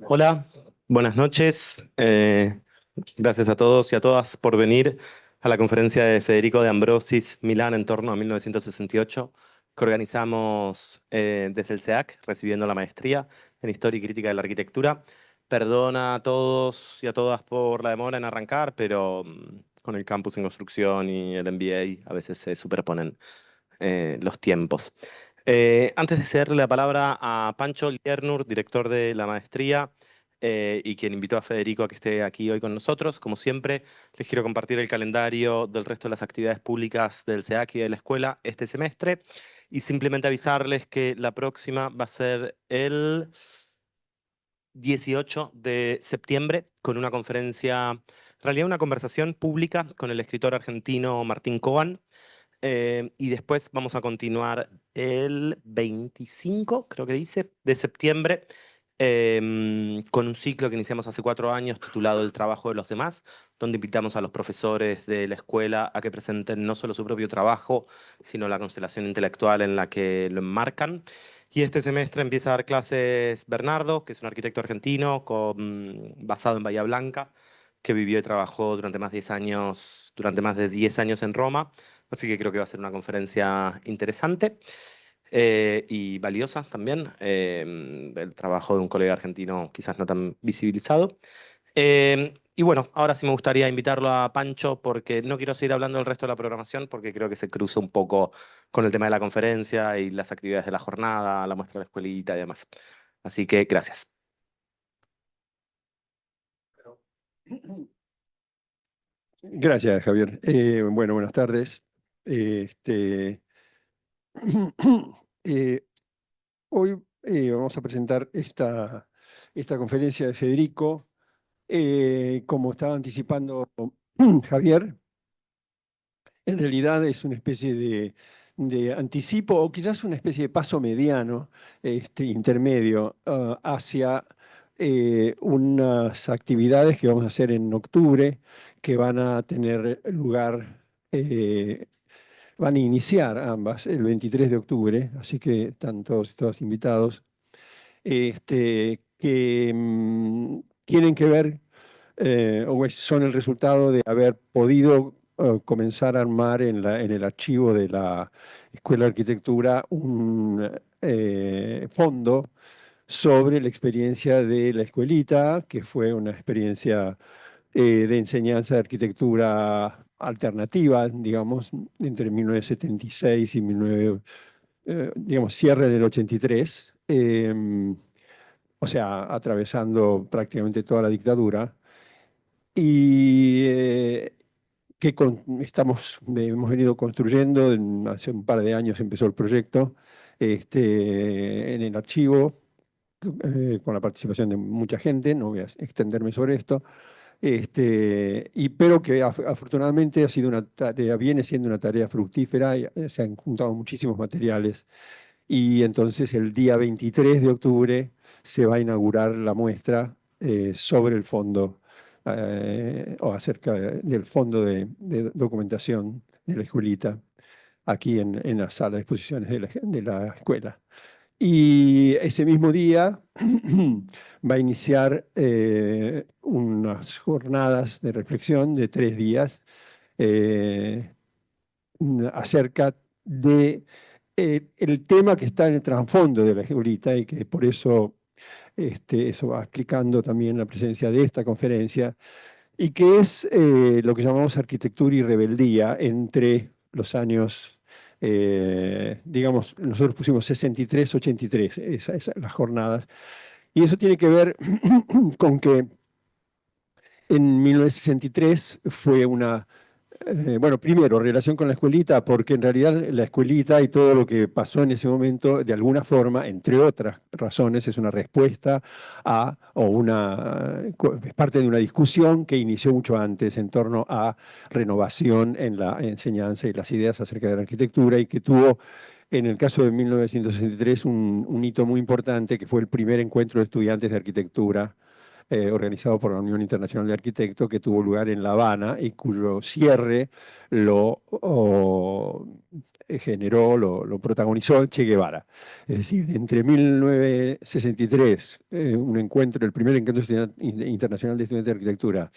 Hola, buenas noches. Gracias a todos y a todas por venir a la conferencia de Federico de Ambrosis Milán en torno a 1968 que organizamos desde el SEAC, recibiendo la maestría en Historia y Crítica de la Arquitectura. Perdona a todos y a todas por la demora en arrancar, pero con el campus en construcción y el MBA a veces se superponen los tiempos. Antes de cederle la palabra a Pancho Liernur, director de la maestría, y quien invitó a Federico a que esté aquí hoy con nosotros, como siempre, les quiero compartir el calendario del resto de las actividades públicas del SEAC y de la escuela este semestre, y simplemente avisarles que la próxima va a ser el 18 de septiembre con una conferencia, en realidad una conversación pública con el escritor argentino Martín Coban. Y después vamos a continuar el 25, creo que dice, de septiembre, con un ciclo que iniciamos hace 4 años titulado El trabajo de los demás, donde invitamos a los profesores de la escuela a que presenten no solo su propio trabajo, sino la constelación intelectual en la que lo enmarcan. Y este semestre empieza a dar clases Bernardo, que es un arquitecto argentino basado en Bahía Blanca, que vivió y trabajó durante más de 10 años, durante más de 10 años en Roma. Así que creo que va a ser una conferencia interesante y valiosa también, del trabajo de un colega argentino quizás no tan visibilizado. Y bueno, ahora sí me gustaría invitarlo a Pancho porque no quiero seguir hablando del resto de la programación porque creo que se cruza un poco con el tema de la conferencia y las actividades de la jornada, la muestra de la escuelita y demás. Así que gracias. Gracias, Javier. Bueno, buenas tardes. Este, eh, hoy vamos a presentar esta conferencia de Federico. Como estaba anticipando Javier, en realidad es una especie de anticipo o quizás una especie de paso mediano, intermedio, hacia unas actividades que vamos a hacer en octubre, que van a tener lugar, van a iniciar ambas el 23 de octubre, así que están todos y todas invitados, que tienen que ver son el resultado de haber podido comenzar a armar en el archivo de la Escuela de Arquitectura un fondo sobre la experiencia de la escuelita, que fue una experiencia de enseñanza de arquitectura alternativa, digamos, entre 1976 y 19, digamos, cierre del 83, o sea, atravesando prácticamente toda la dictadura. Y hemos venido construyendo, hace un par de años empezó el proyecto, en el archivo, con la participación de mucha gente, no voy a extenderme sobre esto, pero que afortunadamente ha sido una tarea, viene siendo una tarea fructífera, y se han juntado muchísimos materiales, y entonces el día 23 de octubre se va a inaugurar la muestra sobre el fondo, o acerca del fondo de documentación de la escuelita, aquí en la sala de exposiciones de la escuela. Y ese mismo día va a iniciar unas jornadas de reflexión de 3 días, eh, acerca de el tema que está en el trasfondo de la escuelita, y que por eso eso va explicando también la presencia de esta conferencia, y que es lo que llamamos arquitectura y rebeldía entre los años, digamos, nosotros pusimos 63-83, las jornadas, y eso tiene que ver con que en 1963 fue bueno, primero, relación con la escuelita, porque en realidad la escuelita y todo lo que pasó en ese momento, de alguna forma, entre otras razones, es una respuesta es parte de una discusión que inició mucho antes en torno a renovación en la enseñanza y las ideas acerca de la arquitectura, y que tuvo, en el caso de 1963, un hito muy importante, que fue el primer encuentro de estudiantes de arquitectura organizado por la Unión Internacional de Arquitectos, que tuvo lugar en La Habana y cuyo cierre generó, lo protagonizó Che Guevara. Es decir, entre 1963, un encuentro, el primer encuentro internacional de estudiantes de arquitectura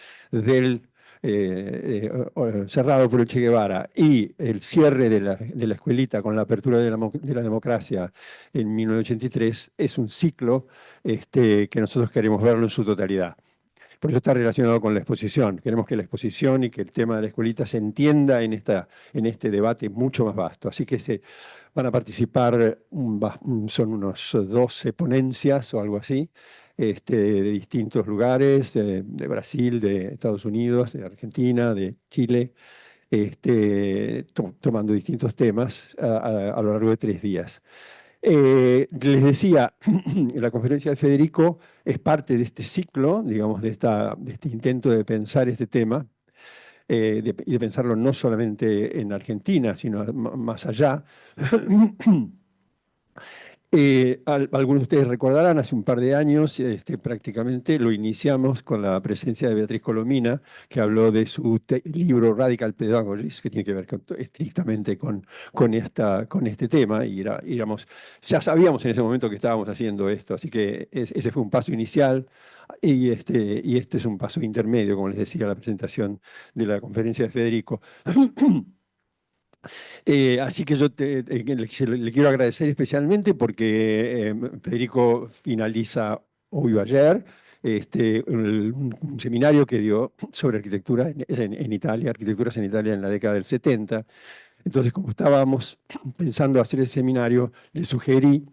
cerrado por el Che Guevara, y el cierre de la escuelita con la apertura de la democracia en 1983, es un ciclo que nosotros queremos verlo en su totalidad. Por eso está relacionado con la exposición. Queremos que la exposición y que el tema de la escuelita se entienda en este debate mucho más vasto. Así que van a participar, son unos 12 ponencias o algo así, de distintos lugares, de Brasil, de Estados Unidos, de Argentina, de Chile, tomando distintos temas a lo largo de 3 días. Les decía, la conferencia de Federico es parte de este ciclo, digamos, de este intento de pensar este tema, y de pensarlo no solamente en Argentina, sino más allá. Algunos de ustedes recordarán, hace un par de años prácticamente lo iniciamos con la presencia de Beatriz Colomina, que habló de su libro Radical Pedagogies, que tiene que ver estrictamente con este tema. Ya sabíamos en ese momento que estábamos haciendo esto, así que ese fue un paso inicial, y este es un paso intermedio, como les decía, la presentación de la conferencia de Federico. Así que yo le quiero agradecer especialmente porque Federico finaliza hoy o ayer un seminario que dio sobre arquitectura en Italia, arquitecturas en Italia en la década del 70. Entonces, como estábamos pensando hacer ese seminario, le sugerí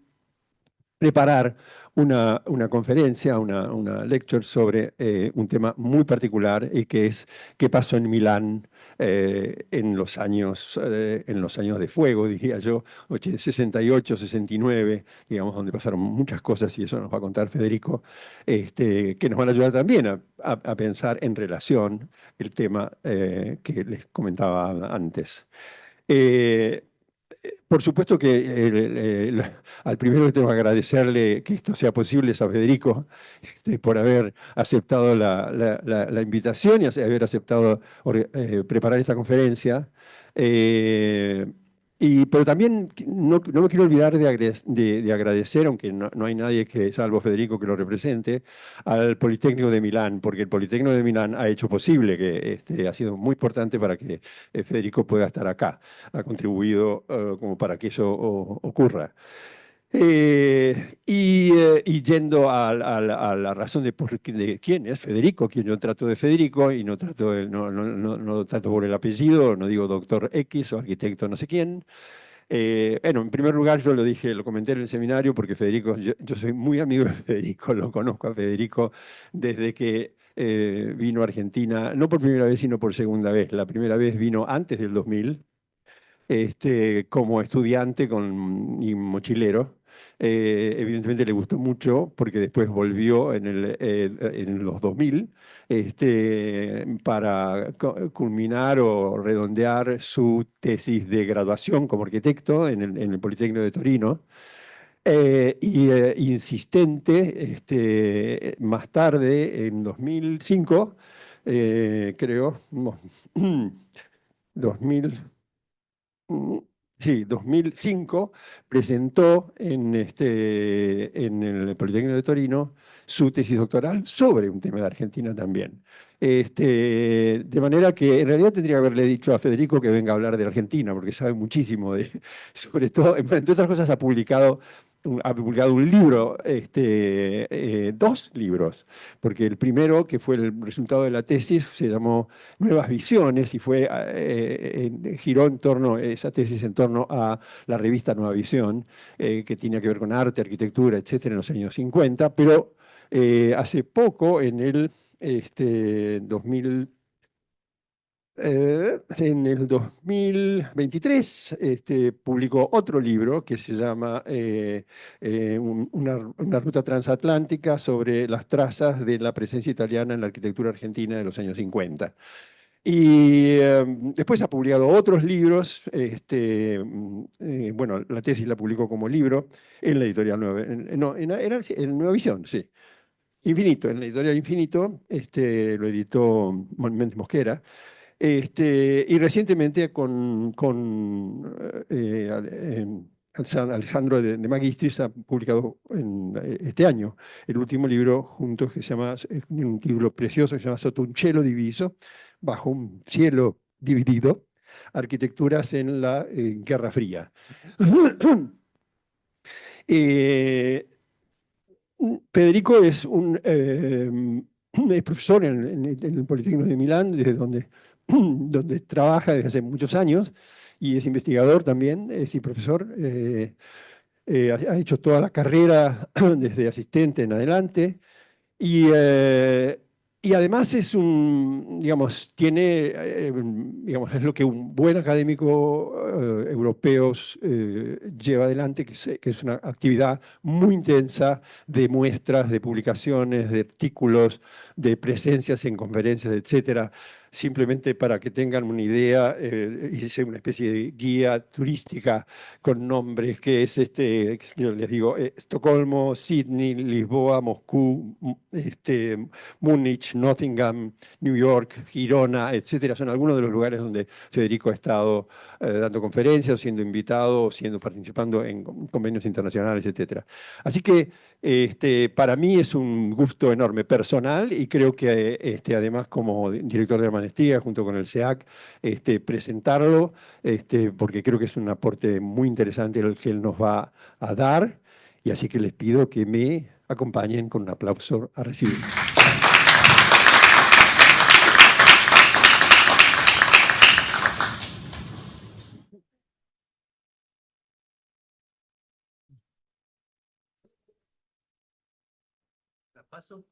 preparar una conferencia, una lecture sobre un tema muy particular, y que es qué pasó en Milán en los años de fuego, diría yo, 68, 69, digamos, donde pasaron muchas cosas, y eso nos va a contar Federico, que nos van a ayudar también a pensar en relación el tema que les comentaba antes. Eh, por supuesto que al primero que tengo que agradecerle que esto sea posible es a Federico, por haber aceptado la invitación y haber aceptado preparar esta conferencia. Eh, pero también no me quiero olvidar de agradecer, aunque no hay nadie salvo Federico, que lo represente, al Politécnico de Milán, porque el Politécnico de Milán ha hecho posible ha sido muy importante para que Federico pueda estar acá. Ha contribuido como para que eso ocurra. Y yendo a la razón de quién es Federico, quien yo trato de Federico, y no trato por el apellido, no digo doctor X o arquitecto no sé quién. Bueno, en primer lugar yo lo comenté en el seminario, porque Federico, yo soy muy amigo de Federico, lo conozco a Federico desde que vino a Argentina, no por primera vez, sino por segunda vez. La primera vez vino antes del 2000, como estudiante y mochilero. Evidentemente le gustó mucho, porque después volvió en los 2000 para culminar o redondear su tesis de graduación como arquitecto en el Politécnico de Torino. Insistente, más tarde, en 2005, creo, no, 2000. Sí, 2005 presentó en el Politécnico de Torino su tesis doctoral sobre un tema de Argentina también. De manera que en realidad tendría que haberle dicho a Federico que venga a hablar de Argentina, porque sabe muchísimo sobre todo, entre otras cosas, ha publicado un libro, 2 libros, porque el primero, que fue el resultado de la tesis, se llamó Nuevas Visiones, y giró esa tesis en torno a la revista Nueva Visión, que tenía que ver con arte, arquitectura, etcétera, en los años 50, pero hace poco, en el 2023, publicó otro libro que se llama una ruta transatlántica sobre las trazas de la presencia italiana en la arquitectura argentina de los años 50. Y después ha publicado otros libros. Bueno, la tesis la publicó como libro en la editorial Nueva, no, era en Nueva Visión, sí. Infinito, en la editorial Infinito, lo editó Méndez Mosquera. Y recientemente Alejandro de Magistris ha publicado este año el último libro juntos que se llama, es un título precioso que se llama Sotto un cielo diviso, bajo un cielo dividido, arquitecturas en la Guerra Fría. Eh, Federico es profesor en el Politécnico de Milán, desde donde trabaja desde hace muchos años, y es investigador también, es y profesor. Ha hecho toda la carrera desde asistente en adelante, y, y además digamos, digamos, es lo que un buen académico europeo lleva adelante, que es una actividad muy intensa de muestras, de publicaciones, de artículos, de presencias en conferencias, etcétera. Simplemente para que tengan una idea, hice una especie de guía turística con nombres que es, yo les digo, Estocolmo, Sydney, Lisboa, Moscú, Múnich, Nottingham, New York, Girona, etcétera. Son algunos de los lugares donde Federico ha estado dando conferencias, siendo invitado, participando en convenios internacionales, etcétera. Así que para mí es un gusto enorme personal, y creo que además como director de la maestría junto con el SEAC, presentarlo, porque creo que es un aporte muy interesante el que él nos va a dar, y así que les pido que me acompañen con un aplauso a recibirlo. ¿La paso?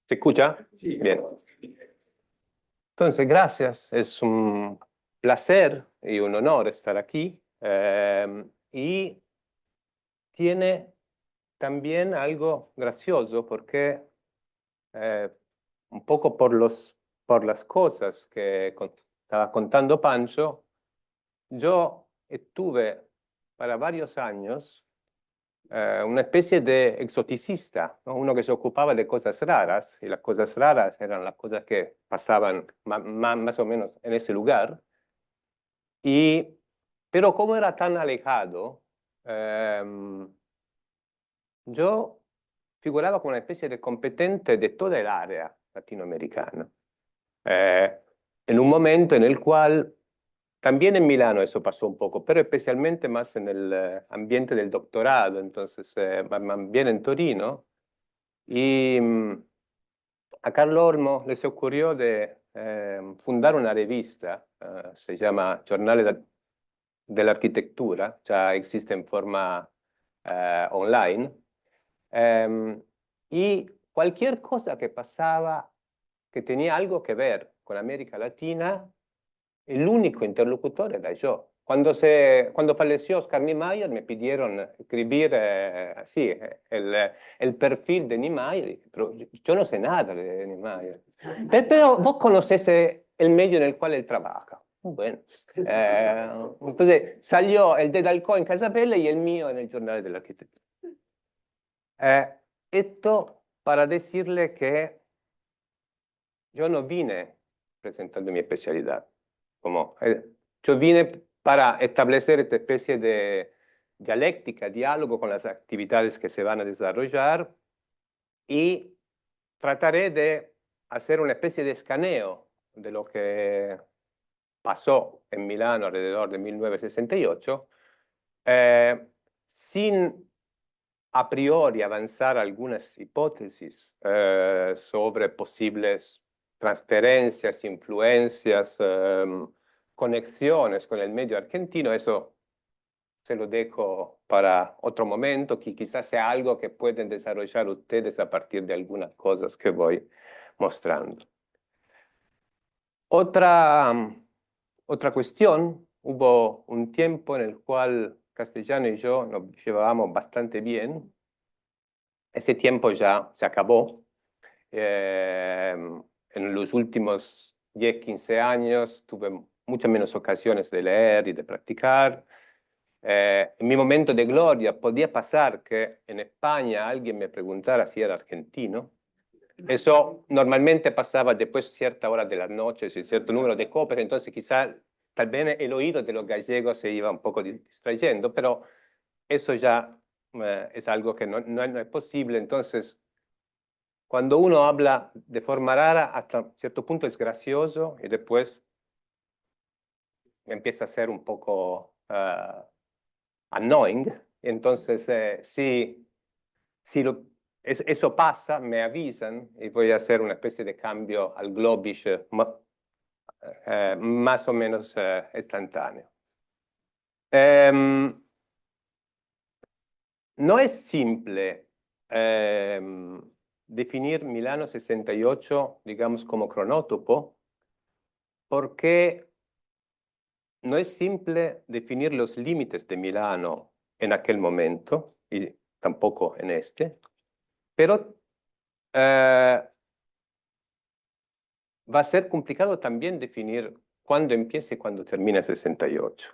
¿Se escucha? Sí. Bien. Entonces, gracias. Es un placer y un honor estar aquí. Y tiene también algo gracioso porque un poco por las cosas que estaba contando Pancho, yo estuve para varios años una especie de exoticista, ¿no? Uno que se ocupaba de cosas raras, y las cosas raras eran las cosas que pasaban más o menos en ese lugar. Pero como era tan alejado, yo figuraba como una especie de competente de toda el área latinoamericana. En un momento en el cual, también en Milano eso pasó un poco, pero especialmente más en el ambiente del doctorado, entonces más bien en Torino, y a Carlo Olmo le se ocurrió de fundar una revista, se llama Giornale dell'Architettura, ya existe en forma online, y cualquier cosa que pasaba que tenía algo que ver con América Latina, el único interlocutor era yo. Cuando falleció Oscar Niemeyer, me pidieron escribir así, el perfil de Niemeyer, pero yo no sé nada de Niemeyer. Pero vos conocés el medio en el cual él trabaja. Bueno, entonces salió el de Dalcó en Casapelle y el mío en el Giornale dell'Architettura. Esto para decirle que yo no vine presentando mi especialidad. Yo vine para establecer esta especie de dialéctica, diálogo con las actividades que se van a desarrollar, y trataré de hacer una especie de escaneo de lo que pasó en Milano alrededor de 1968, sin a priori avanzar algunas hipótesis sobre posibles transferencias, influencias, conexiones con el medio argentino. Eso se lo dejo para otro momento, que quizás sea algo que pueden desarrollar ustedes a partir de algunas cosas que voy mostrando. Otra cuestión, hubo un tiempo en el cual Castellano y yo nos llevábamos bastante bien. Ese tiempo ya se acabó. En los últimos 10, 15 años tuve muchas menos ocasiones de leer y de practicar. En mi momento de gloria podía pasar que en España alguien me preguntara si era argentino. Eso normalmente pasaba después de cierta hora de las noches y cierto número de copas, entonces quizá tal vez el oído de los gallegos se iba un poco distrayendo, pero eso ya es algo que no es posible. Entonces, cuando uno habla de forma rara, hasta cierto punto es gracioso y después empieza a ser un poco annoying. Entonces, si eso pasa, me avisan y voy a hacer una especie de cambio al Globish más o menos instantáneo. No es simple definir Milano 68, digamos, como cronótopo, porque no es simple definir los límites de Milano en aquel momento, y tampoco en este, pero va a ser complicado también definir cuándo empieza y cuándo termina el 68.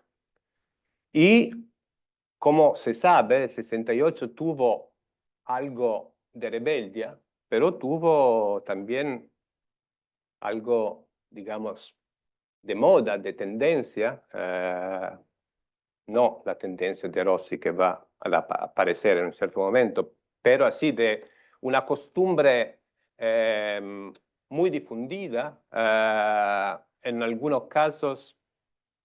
Y como se sabe, el 68 tuvo algo de rebeldia, pero tuvo también algo, digamos, de moda, de tendencia, no la tendencia de Rossi que va a aparecer en un cierto momento, pero así de una costumbre muy difundida, en algunos casos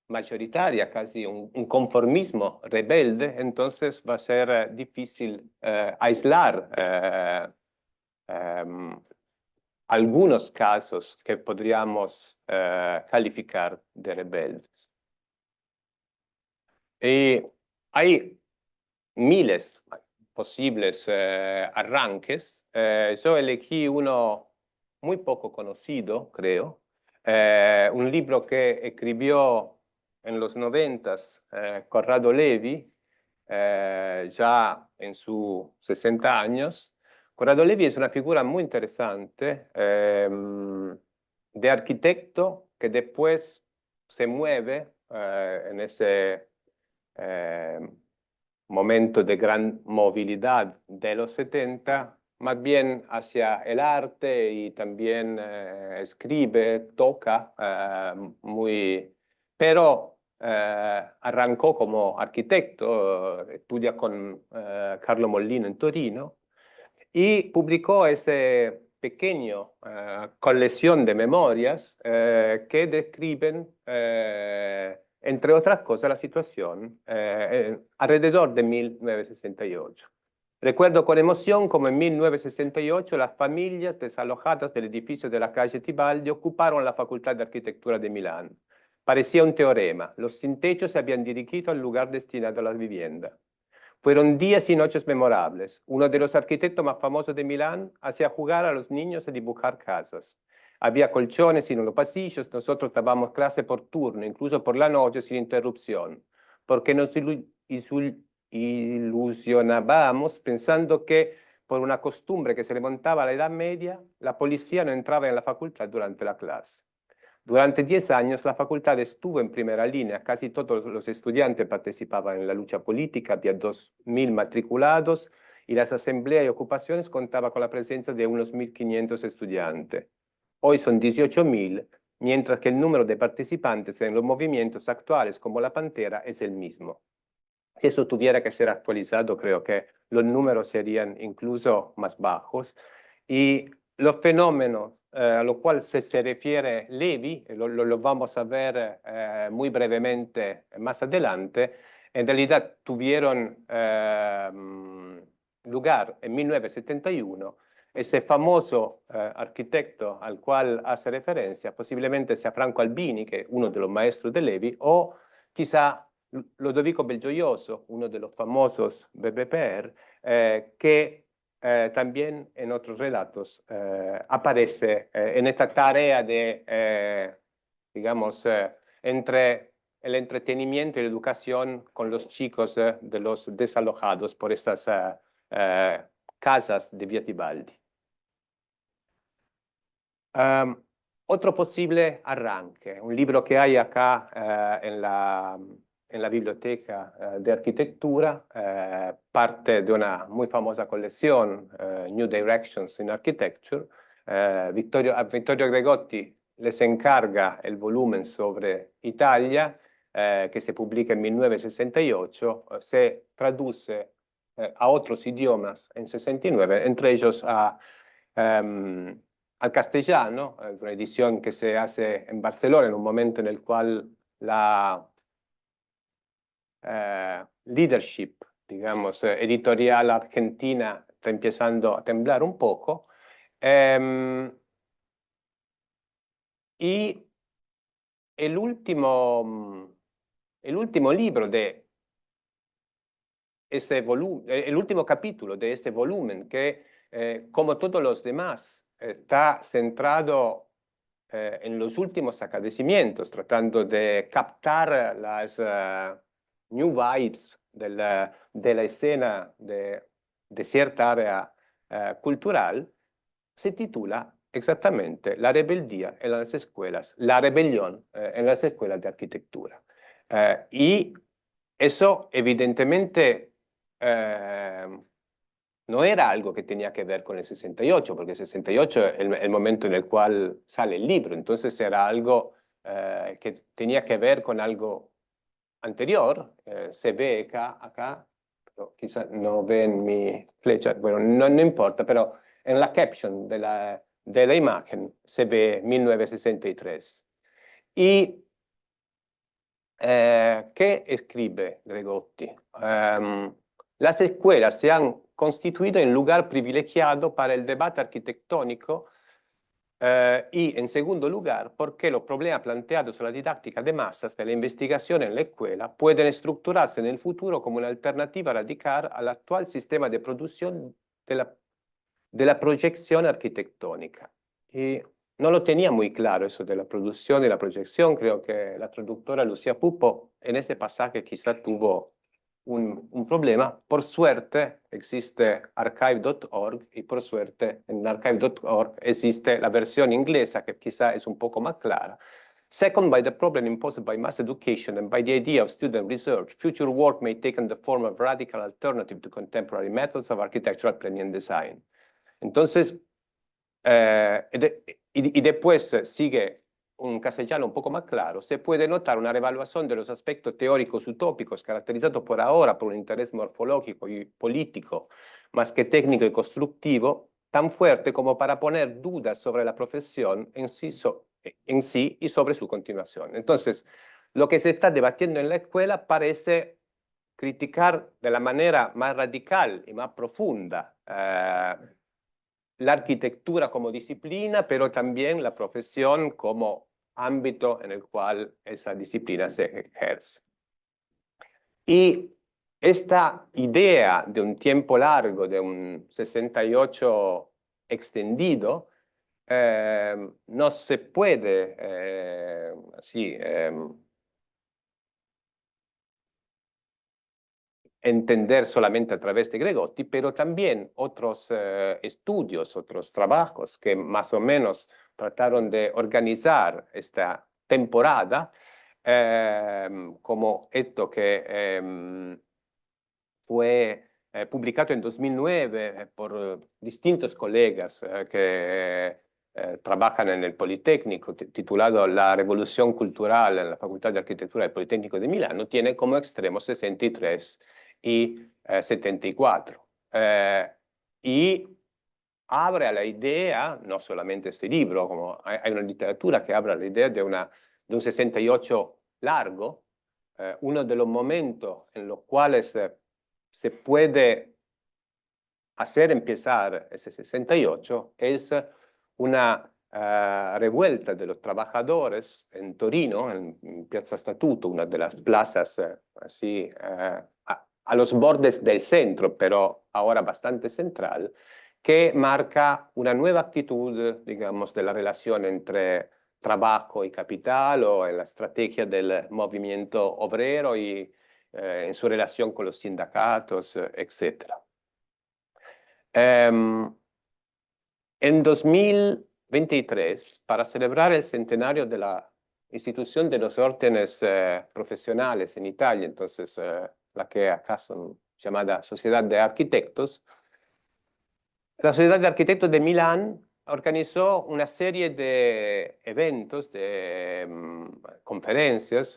mayoritaria, casi un conformismo rebelde, entonces va a ser difícil aislar algunos casos que podríamos calificar de rebeldes. Y hay miles posibles arranques. Yo elegí uno muy poco conocido, creo, un libro que escribió en los 90s Corrado Levi, ya en sus 60 años. Corrado Levi es una figura muy interesante de arquitecto que después se mueve en ese momento de gran movilidad de los 70, más bien hacia el arte y también escribe, toca, pero arrancó como arquitecto, estudia con Carlo Mollino en Torino y publicó ese pequeño colección de memorias que describen entre otras cosas, la situación alrededor de 1968. Recuerdo con emoción como en 1968 las familias desalojadas del edificio de la calle Tibaldi ocuparon la Facultad de Arquitectura de Milán. Parecía un teorema. Los sin techo se habían dirigido al lugar destinado a la vivienda. Fueron días y noches memorables. Uno de los arquitectos más famosos de Milán hacía jugar a los niños a dibujar casas. Había colchones en los pasillos, nosotros dábamos clase por turno, incluso por la noche sin interrupción, porque nos ilusionábamos pensando que por una costumbre que se remontaba a la Edad Media, la policía no entraba en la facultad durante la clase. Durante 10 años la facultad estuvo en primera línea, casi todos los estudiantes participaban en la lucha política, había 2.000 matriculados y las asambleas y ocupaciones contaban con la presencia de unos 1.500 estudiantes. Hoy son 18.000, mientras que el número de participantes en los movimientos actuales como la Pantera es el mismo. Si eso tuviera que ser actualizado, creo que los números serían incluso más bajos. Y los fenómenos a los cuales se refiere Levi, lo vamos a ver muy brevemente más adelante, en realidad tuvieron lugar en 1971. Ese famoso arquitecto al cual hace referencia posiblemente sea Franco Albini, que es uno de los maestros de Levi, o quizá Lodovico Belgioioso, uno de los famosos BBPR, que también en otros relatos aparece en esta tarea de, digamos, entre el entretenimiento y la educación con los chicos de los desalojados por estas casas de Via Tibaldi. Otro posible arranque, un libro que hay acá en la biblioteca de arquitectura, parte de una muy famosa colección, New Directions in Architecture. A Vittorio Gregotti les encarga el volumen sobre Italia, que se publica en 1968, se traduce a otros idiomas en 69, entre ellos al castellano, una edición que se hace en Barcelona en un momento en el cual la leadership, digamos, editorial argentina está empezando a temblar un poco. Y el último libro de este volumen, el último capítulo de este volumen, que como todos los demás, está centrado en los últimos acontecimientos, tratando de captar las new vibes de la escena de cierta área cultural, se titula exactamente La rebeldía en las escuelas, la rebelión en las escuelas de arquitectura. Y eso evidentemente no era algo que tenía que ver con el 68, porque el 68 es el momento en el cual sale el libro, entonces era algo que tenía que ver con algo anterior. Se ve acá, pero quizás no ven mi flecha, bueno, no importa, pero en la caption de la imagen se ve 1963. ¿Y qué escribe Gregotti? Las escuelas se han constituido en lugar privilegiado para el debate arquitectónico y, en segundo lugar, porque los problemas planteados sobre la didáctica de masas de la investigación en la escuela pueden estructurarse en el futuro como una alternativa radical al actual sistema de producción de la proyección arquitectónica. Y no lo tenía muy claro eso de la producción y la proyección. Creo que la traductora Lucía Pupo en este pasaje quizá tuvo un problema. Por suerte existe archive.org y por suerte en archive.org existe la versión inglesa que quizá es un poco más clara. Second, by the problem imposed by mass education and by the idea of student research, future work may take on the form of radical alternative to contemporary methods of architectural planning and design. Entonces, y después sigue un castellano un poco más claro, se puede notar una revaluación de los aspectos teóricos utópicos caracterizados por ahora por un interés morfológico y político, más que técnico y constructivo, tan fuerte como para poner dudas sobre la profesión en sí y sobre su continuación. Entonces, lo que se está debatiendo en la escuela parece criticar de la manera más radical y más profunda la arquitectura como disciplina, pero también la profesión como ámbito en el cual esa disciplina se ejerce. Y esta idea de un tiempo largo, de un 68 extendido, no se puede entender solamente a través de Gregotti, pero también otros estudios, otros trabajos que más o menos trataron de organizar esta temporada, como esto que fue publicado en 2009 por distintos colegas que trabajan en el Politécnico, titulado La Revolución Cultural en la Facultad de Arquitectura del Politécnico de Milano, tiene como extremos 63 y 74. Y abre a la idea, no solamente este libro, como hay una literatura que abre a la idea de un 68 largo, uno de los momentos en los cuales se puede hacer empezar ese 68 es una revuelta de los trabajadores en Torino, en Piazza Statuto, una de las plazas así a los bordes del centro, pero ahora bastante central, que marca una nueva actitud, digamos, de la relación entre trabajo y capital o en la estrategia del movimiento obrero y en su relación con los sindicatos, etc. En 2023, para celebrar el centenario de la institución de los órdenes profesionales en Italia, entonces la que acá son llamada Sociedad de Arquitectos, la Sociedad de Arquitectos de Milán organizó una serie de eventos, de conferencias,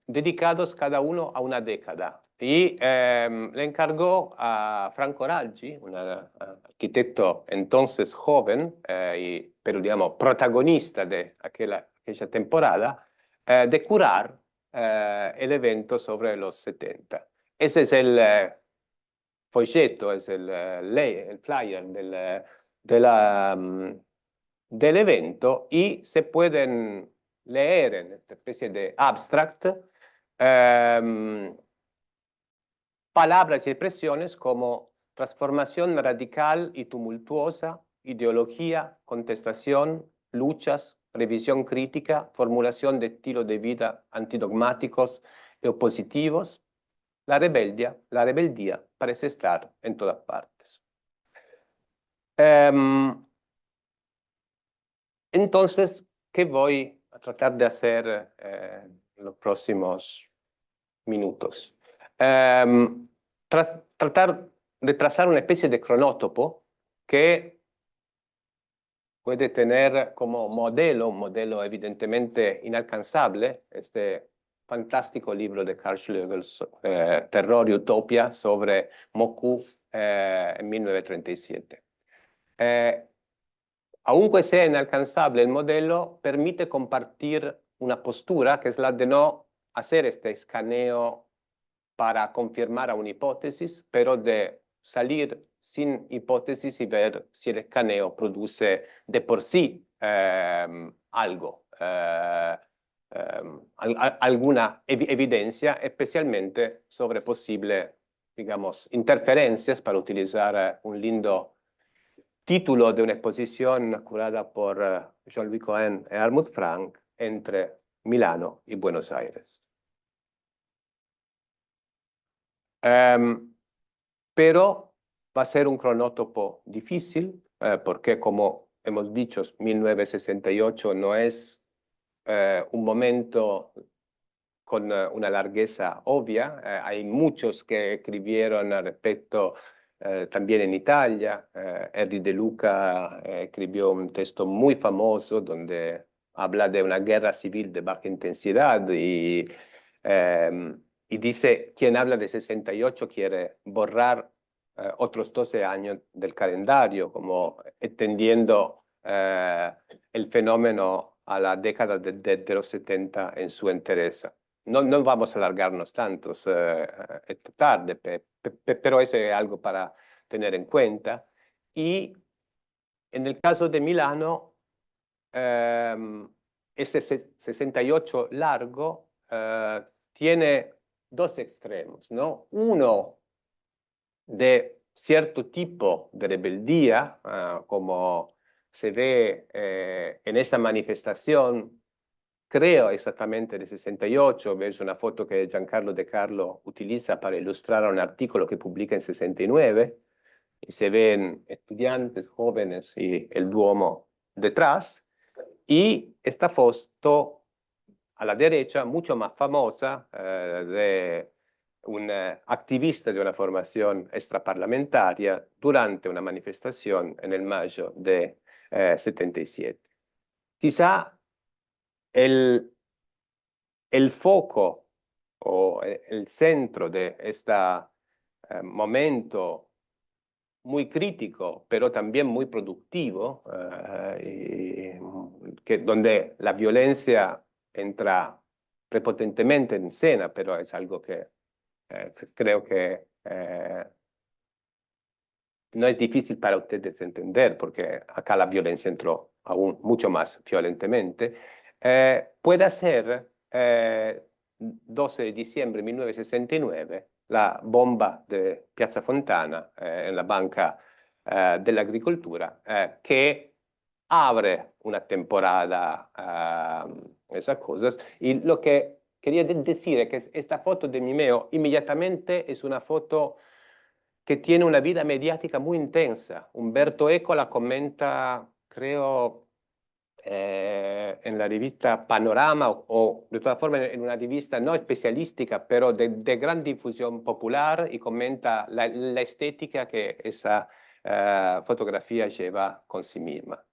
dedicados cada uno a una década. Y le encargó a Franco Raggi, un arquitecto entonces joven, pero digamos protagonista de aquella temporada, de curar el evento sobre los 70. Ese es el folleto, es el flyer del evento, y se pueden leer en esta especie de abstract palabras y expresiones como transformación radical y tumultuosa, ideología, contestación, luchas, revisión crítica, formulación de estilos de vida antidogmáticos y opositivos. La rebeldía parece estar en todas partes. Entonces, ¿qué voy a tratar de hacer en los próximos minutos? Tratar de trazar una especie de cronótopo que puede tener como modelo, un modelo evidentemente inalcanzable, este fantástico libro de Karl Schlegel, Terror y Utopia, sobre Moku en 1937. Aunque sea inalcanzable, el modelo permite compartir una postura que es la de no hacer este escaneo para confirmar a una hipótesis, pero de salir sin hipótesis y ver si el escaneo produce de por sí algo, alguna evidencia, especialmente sobre posibles, digamos, interferencias, para utilizar un lindo título de una exposición curada por Jean-Louis Cohen y Helmut Frank entre Milano y Buenos Aires. Pero va a ser un cronótopo difícil, porque como hemos dicho, 1968 no es un momento con una largueza obvia. Hay muchos que escribieron al respecto también en Italia. Henry De Luca escribió un texto muy famoso donde habla de una guerra civil de baja intensidad y dice, quien habla de 68 quiere borrar otros 12 años del calendario, como extendiendo el fenómeno a la década de los 70 en su entereza. No vamos a alargarnos tanto, es tarde, pero eso es algo para tener en cuenta. Y en el caso de Milano, ese 68 largo tiene dos extremos, ¿no? Uno de cierto tipo de rebeldía, como se ve en esa manifestación, creo exactamente de 68, ves una foto que Giancarlo De Carlo utiliza para ilustrar un artículo que publica en 69, y se ven estudiantes jóvenes y el Duomo detrás, y esta foto a la derecha, mucho más famosa, de un activista de una formación extraparlamentaria durante una manifestación en el mayo de 77. Quizá el foco o el centro de este momento muy crítico, pero también muy productivo, donde la violencia entra prepotentemente en escena, pero es algo que creo que no es difícil para ustedes entender, porque acá la violencia entró aún mucho más violentemente. Puede ser 12 de diciembre de 1969, la bomba de Piazza Fontana, en la Banca dell'Agricoltura, que abre una temporada, esas cosas. Y lo que quería decir es que esta foto de Mimeo inmediatamente es una foto que tiene una vida mediática muy intensa. Umberto Eco la comenta, creo, en la revista Panorama o de todas formas en una revista no especialística, pero de gran difusión popular, y comenta la estética que esa fotografía lleva con sí misma.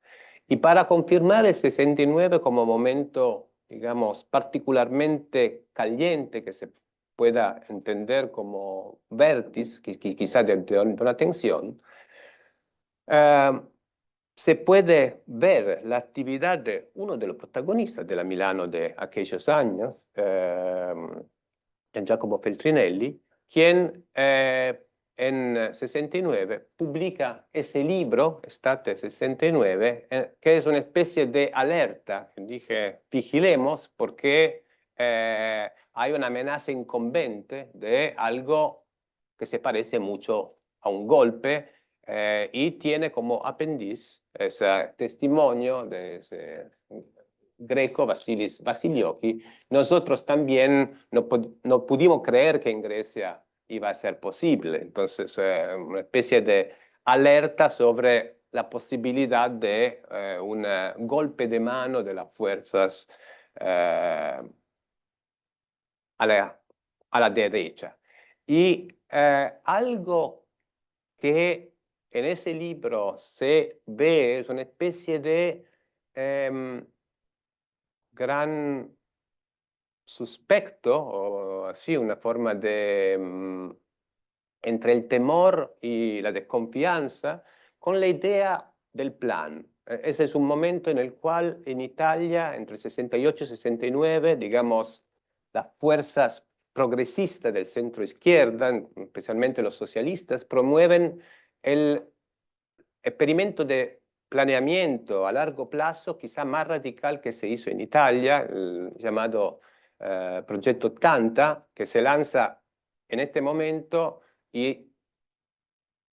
Y para confirmar el 69 como momento, digamos, particularmente caliente, que se pueda entender como vértice, quizá de una tensión, se puede ver la actividad de uno de los protagonistas de la Milano de aquellos años, Giacomo Feltrinelli, quien en 69 publica ese libro, Estate 69, que es una especie de alerta. Dije, vigilemos porque hay una amenaza incumbente de algo que se parece mucho a un golpe, y tiene como apéndice ese testimonio de ese greco, Vasilis Vasilioki. Nosotros también no pudimos creer que en Grecia iba a ser posible. Entonces, una especie de alerta sobre la posibilidad de un golpe de mano de las fuerzas a la derecha. Y algo que en ese libro se ve es una especie de gran suspecto, o así, una forma de entre el temor y la desconfianza, con la idea del plan. Ese es un momento en el cual en Italia, entre 68 y 69, digamos, las fuerzas progresistas del centro izquierda, especialmente los socialistas, promueven el experimento de planeamiento a largo plazo quizá más radical que se hizo en Italia, el llamado Progetto 80, que se lanza en este momento, y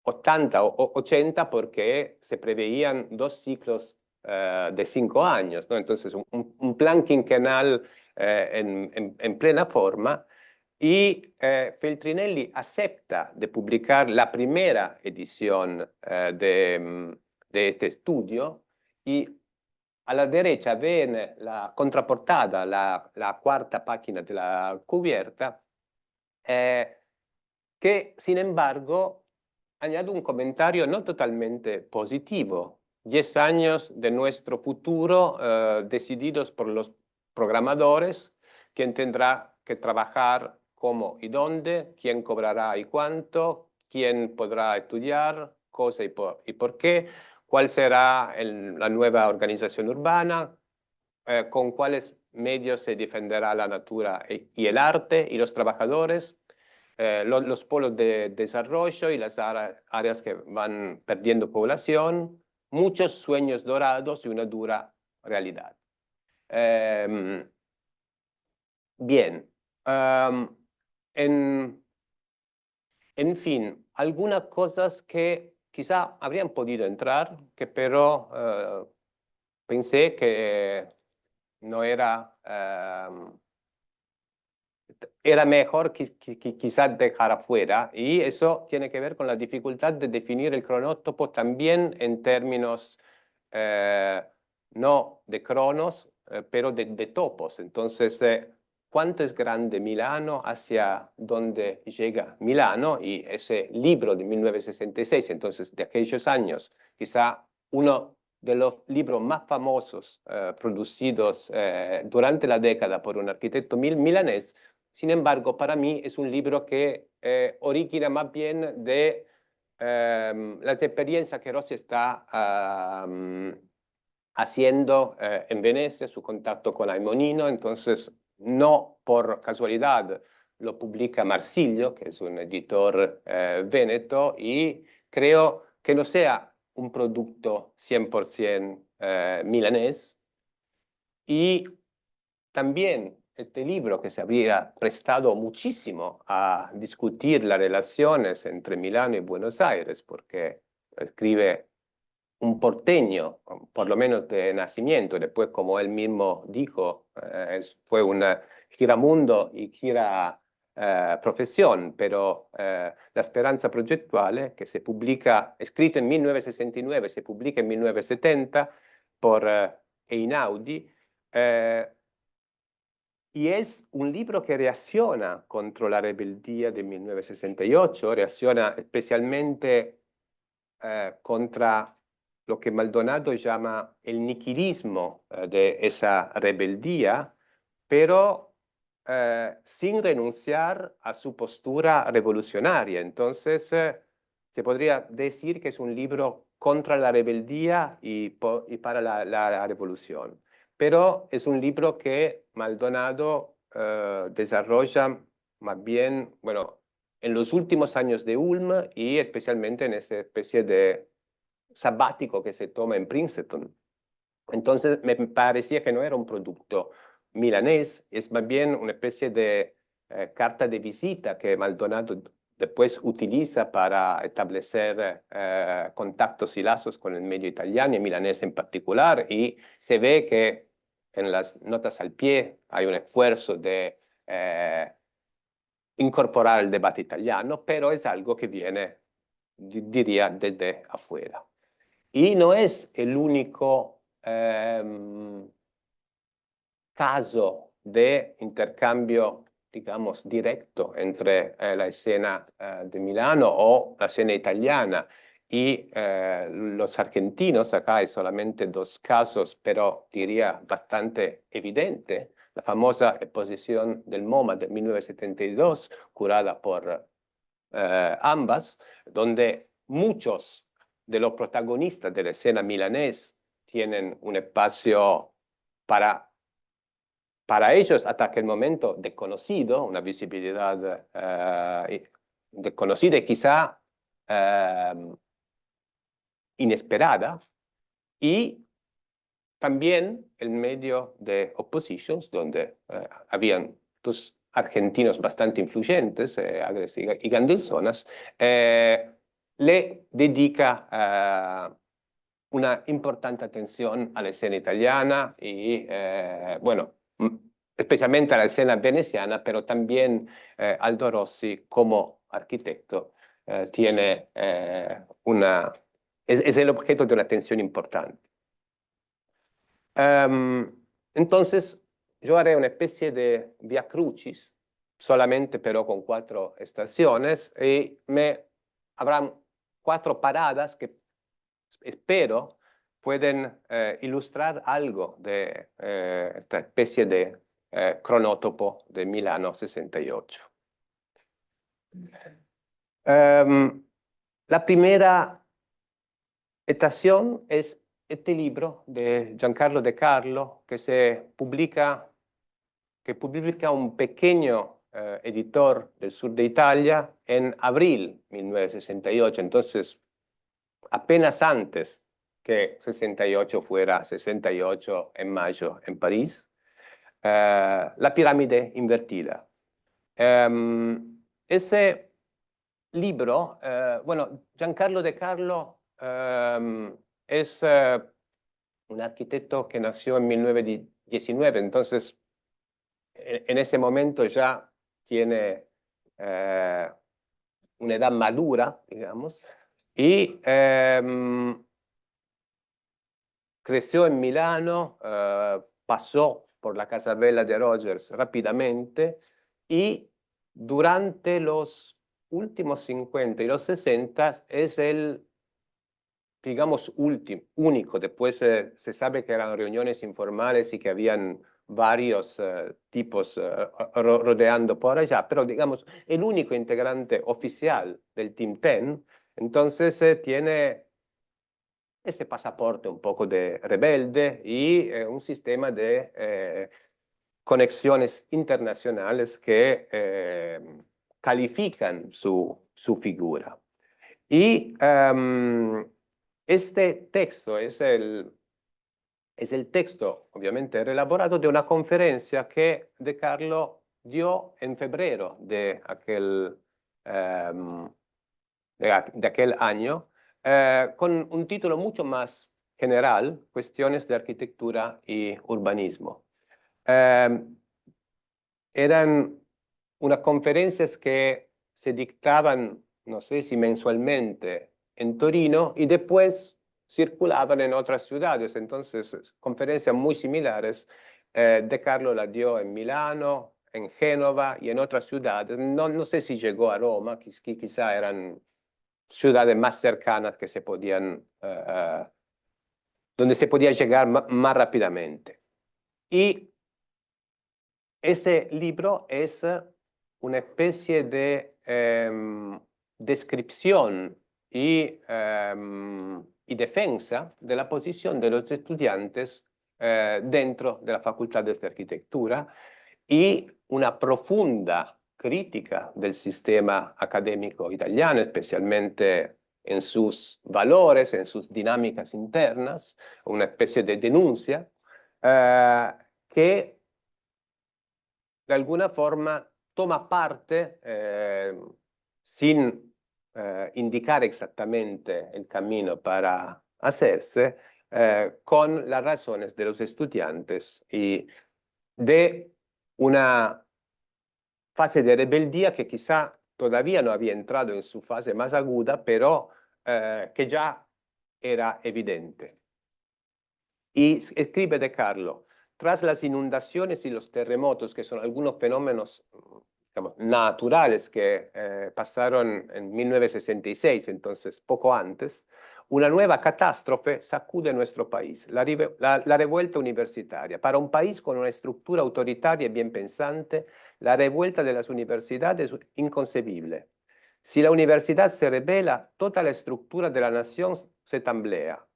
80 o 80 porque se preveían 2 ciclos de 5 años, ¿no? Entonces un plan quinquenal en plena forma. Y Feltrinelli acepta de publicar la primera edición de este estudio, y a la derecha ven la contraportada, la cuarta página de la cubierta, que sin embargo añade un comentario no totalmente positivo. 10 años de nuestro futuro decididos por los programadores, quién tendrá que trabajar, cómo y dónde, quién cobrará y cuánto, quién podrá estudiar, cosa y por qué, cuál será la nueva organización urbana, con cuáles medios se defenderá la natura y el arte y los trabajadores, los polos de desarrollo y las áreas que van perdiendo población, muchos sueños dorados y una dura realidad. Bien, en fin, algunas cosas que quizá habrían podido entrar, que pero pensé que no era... era mejor quizás dejar afuera, y eso tiene que ver con la dificultad de definir el cronótopo también en términos no de cronos, pero de topos. Entonces, ¿cuánto es grande Milano? ¿Hacia dónde llega Milano? Y ese libro de 1966, entonces de aquellos años, quizá uno de los libros más famosos producidos durante la década por un arquitecto milanés. Sin embargo, para mí es un libro que origina más bien de las experiencias que Rossi está haciendo en Venecia, su contacto con Aimonino. Entonces, no por casualidad lo publica Marsilio, que es un editor véneto, y creo que no sea un producto 100% milanés. Y también este libro que se habría prestado muchísimo a discutir las relaciones entre Milano y Buenos Aires, porque escribe un porteño, por lo menos de nacimiento, después como él mismo dijo, fue una giramundo y gira profesión, pero La Speranza Progettuale, que se publica, escrito en 1969, se publica en 1970 por Einaudi, y es un libro que reacciona contra la rebeldía de 1968, reacciona especialmente contra lo que Maldonado llama el niquilismo de esa rebeldía, pero sin renunciar a su postura revolucionaria. Entonces, se podría decir que es un libro contra la rebeldía y para la revolución. Pero es un libro que Maldonado desarrolla más bien, bueno, en los últimos años de Ulm y especialmente en esa especie de sabático que se toma en Princeton. Entonces me parecía que no era un producto milanés, es más bien una especie de carta de visita que Maldonado después utiliza para establecer contactos y lazos con el medio italiano y milanés en particular, y se ve que en las notas al pie hay un esfuerzo de incorporar el debate italiano, pero es algo que viene, diría, desde afuera. Y no es el único caso de intercambio, digamos, directo entre la escena de Milano o la escena italiana y los argentinos. Acá hay solamente dos casos, pero diría bastante evidente. La famosa exposición del MoMA de 1972, curada por ambas, donde muchos de los protagonistas de la escena milanés tienen un espacio para ellos hasta aquel momento desconocido, una visibilidad desconocida y quizá inesperada, y también en medio de oppositions, donde habían dos argentinos bastante influyentes, Agres y Gandelzonas, le dedica una importante atención a la escena italiana y, bueno, especialmente a la escena veneciana, pero también Aldo Rossi como arquitecto tiene es el objeto de una atención importante. Entonces, yo haré una especie de via crucis, solamente pero con 4 estaciones, y habrán 4 paradas que espero pueden ilustrar algo de esta especie de cronótopo de Milano 68. La primera estación es este libro de Giancarlo De Carlo que publica un pequeño editor del sur de Italia en abril 1968, entonces apenas antes que 68 fuera 68 en mayo en París, La pirámide invertida. Ese libro, bueno, Giancarlo De Carlo es un arquitecto que nació en 1919, entonces en ese momento ya tiene una edad madura, digamos, y creció en Milano, pasó por la Casa Bella de Rogers rápidamente y durante los últimos 50 y los 60 es el, digamos, único. Después se sabe que eran reuniones informales y que habían varios tipos rodeando por allá, pero digamos, el único integrante oficial del Team 10, entonces tiene ese pasaporte un poco de rebelde y un sistema de conexiones internacionales que califican su figura. Y este texto es es el texto, obviamente reelaborado, de una conferencia que De Carlo dio en febrero de aquel año, con un título mucho más general, Cuestiones de Arquitectura y Urbanismo. Eran unas conferencias que se dictaban, no sé si mensualmente, en Torino y después circulaban en otras ciudades. Entonces, conferencias muy similares. De Carlo la dio en Milano, en Génova y en otras ciudades. No sé si llegó a Roma, quizá eran ciudades más cercanas que se podían, donde se podía llegar más rápidamente. Y ese libro es una especie de descripción y defensa de la posición de los estudiantes dentro de la Facultad de Arquitectura y una profunda crítica del sistema académico italiano, especialmente en sus valores, en sus dinámicas internas, una especie de denuncia que de alguna forma toma parte sin indicar exactamente el camino para hacerse, con las razones de los estudiantes y de una fase de rebeldía que quizá todavía no había entrado en su fase más aguda, pero que ya era evidente. Y escribe De Carlo: tras las inundaciones y los terremotos, que son algunos fenómenos, digamos, naturales que pasaron en 1966, entonces poco antes, una nueva catástrofe sacude nuestro país, la revuelta universitaria. Para un país con una estructura autoritaria y bien pensante, la revuelta de las universidades es inconcebible. Si la universidad se rebela, toda la estructura de la nación se tambalea.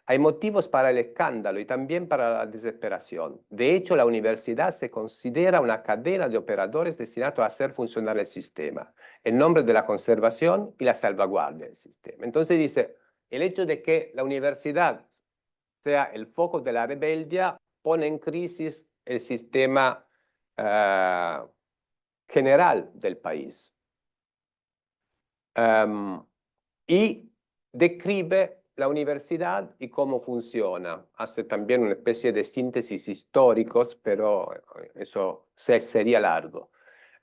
Hay motivos para el escándalo y también para la desesperación. De hecho, la universidad se considera una cadena de operadores destinados a hacer funcionar el sistema, en nombre de la conservación y la salvaguardia del sistema. Entonces dice, el hecho de que la universidad sea el foco de la rebeldía pone en crisis el sistema general del país. Y describe la universidad y cómo funciona. Hace también una especie de síntesis históricos, pero eso sería largo.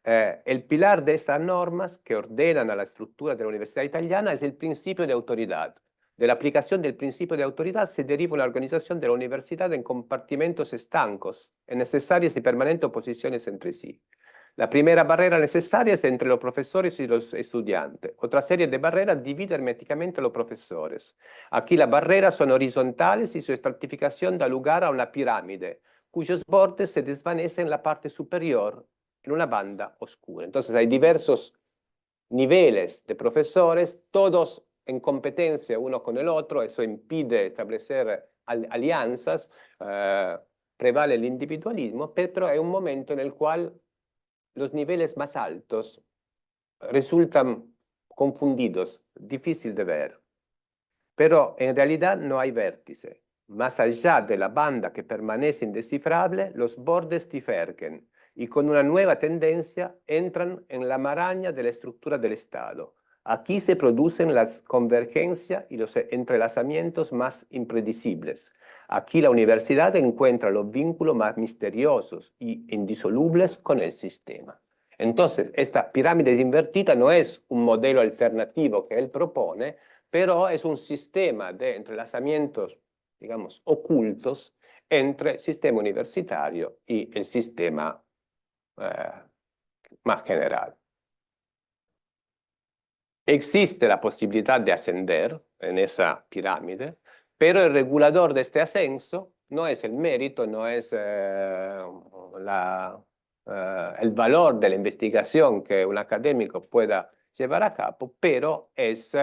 El pilar de estas normas que ordenan a la estructura de la universidad italiana es el principio de autoridad. De la aplicación del principio de autoridad se deriva una organización de la universidad en compartimentos estancos, en necesarias y permanentes oposiciones entre sí. La primera barrera necesaria es entre los profesores y los estudiantes. Otra serie de barreras divide herméticamente a los profesores. Aquí las barreras son horizontales y su estratificación da lugar a una pirámide, cuyos bordes se desvanecen en la parte superior, en una banda oscura. Entonces hay diversos niveles de profesores, todos en competencia uno con el otro. Eso impide establecer alianzas, prevale el individualismo, pero hay un momento en el cual los niveles más altos resultan confundidos, difícil de ver. Pero en realidad no hay vértice. Más allá de la banda que permanece indescifrable, los bordes divergen y con una nueva tendencia entran en la maraña de la estructura del Estado. Aquí se producen las convergencias y los entrelazamientos más impredecibles. Aquí la universidad encuentra los vínculos más misteriosos y indisolubles con el sistema. Entonces, esta pirámide invertida no es un modelo alternativo que él propone, pero es un sistema de entrelazamientos, digamos, ocultos entre el sistema universitario y el sistema más general. Existe la posibilidad de ascender en esa pirámide, pero el regulador de este ascenso no es el mérito, no es el valor de la investigación que un académico pueda llevar a cabo, pero es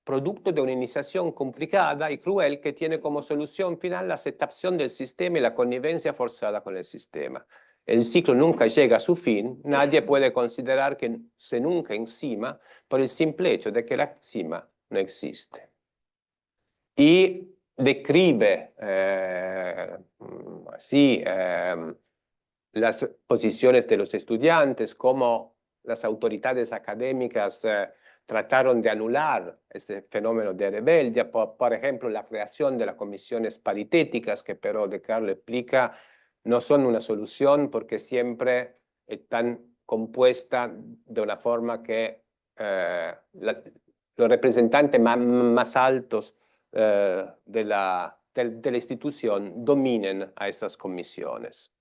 producto de una iniciación complicada y cruel que tiene como solución final la aceptación del sistema y la connivencia forzada con el sistema. El ciclo nunca llega a su fin, nadie puede considerar que se nunca encima por el simple hecho de que la cima no existe. Y describe así las posiciones de los estudiantes, cómo las autoridades académicas trataron de anular este fenómeno de rebeldia, por ejemplo, la creación de las comisiones paritéticas, que pero De Carlo explica, no son una solución porque siempre están compuestas de una forma que los representantes más altos de la institución dominen a estas comisiones.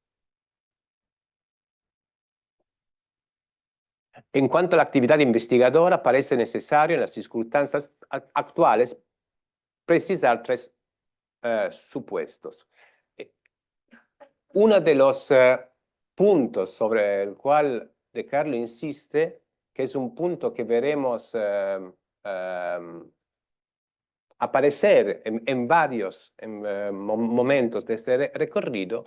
En cuanto a la actividad investigadora, parece necesario en las circunstancias actuales precisar tres supuestos. Uno de los puntos sobre el cual De Carlo insiste, que es un punto que veremos aparecer en varios momentos de este recorrido,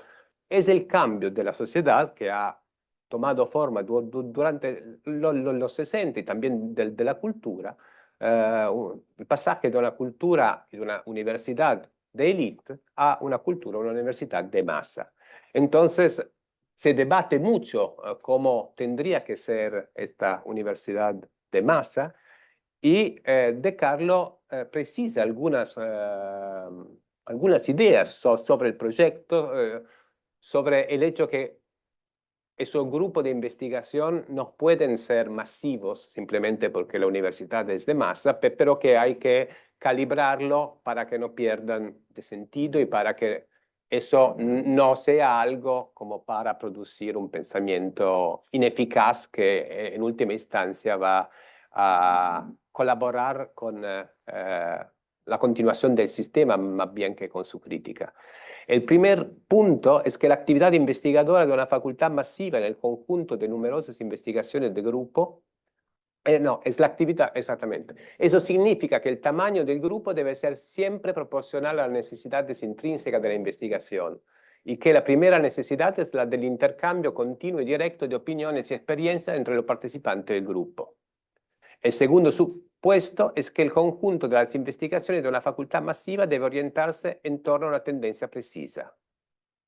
es el cambio de la sociedad que ha tomado forma durante los 60 y también de la cultura, el pasaje de una cultura y de una universidad de élite a una cultura, una universidad de masa. Entonces, se debate mucho cómo tendría que ser esta universidad de masa, y De Carlo precisa algunas ideas sobre el proyecto, sobre el hecho que esos grupos de investigación no pueden ser masivos simplemente porque la universidad es de masa, pero que hay que calibrarlo para que no pierdan de sentido y para que eso no sea algo como para producir un pensamiento ineficaz que en última instancia va a colaborar con la continuación del sistema más bien que con su crítica. El primer punto es que la actividad investigadora de una facultad masiva en el conjunto de numerosas investigaciones de grupo, no, es la actividad, exactamente. Eso significa que el tamaño del grupo debe ser siempre proporcional a las necesidades intrínsecas de la investigación y que la primera necesidad es la del intercambio continuo y directo de opiniones y experiencias entre los participantes del grupo. El segundo supuesto es que el conjunto de las investigaciones de una facultad masiva debe orientarse en torno a una tendencia precisa.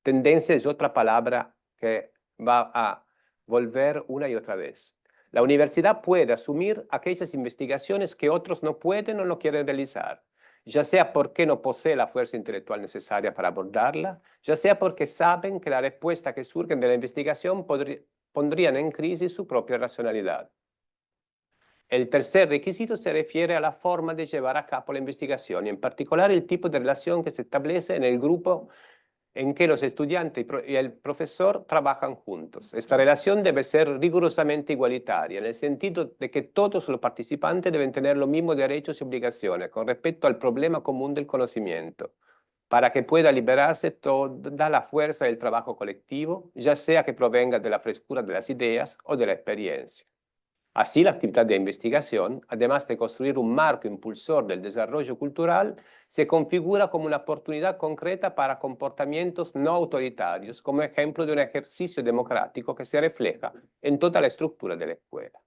Tendencia es otra palabra que va a volver una y otra vez. La universidad puede asumir aquellas investigaciones que otros no pueden o no quieren realizar, ya sea porque no posee la fuerza intelectual necesaria para abordarla, ya sea porque saben que la respuesta que surgen de la investigación pondrían en crisis su propia racionalidad. El tercer requisito se refiere a la forma de llevar a cabo la investigación y en particular el tipo de relación que se establece en el grupo en que los estudiantes y el profesor trabajan juntos. Esta relación debe ser rigurosamente igualitaria, en el sentido de que todos los participantes deben tener los mismos derechos y obligaciones con respecto al problema común del conocimiento, para que pueda liberarse toda la fuerza del trabajo colectivo, ya sea que provenga de la frescura de las ideas o de la experiencia. Así, la actividad de investigación, además de construir un marco impulsor del desarrollo cultural, se configura como una oportunidad concreta para comportamientos no autoritarios, como ejemplo de un ejercicio democrático que se refleja en toda la estructura de la escuela.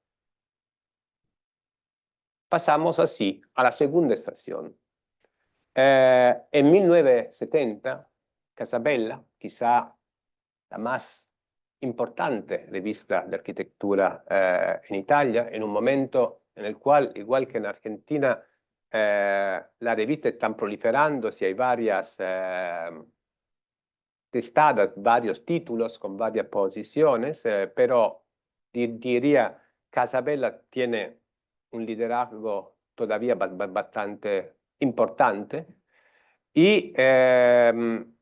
Pasamos así a la segunda estación. En 1970, Casabella, quizá la más importante revista de arquitectura en Italia, en un momento en el cual, igual que en Argentina, las revistas están proliferando, si hay varias testadas, varios títulos con varias posiciones, pero diría Casabella tiene un liderazgo todavía bastante importante y en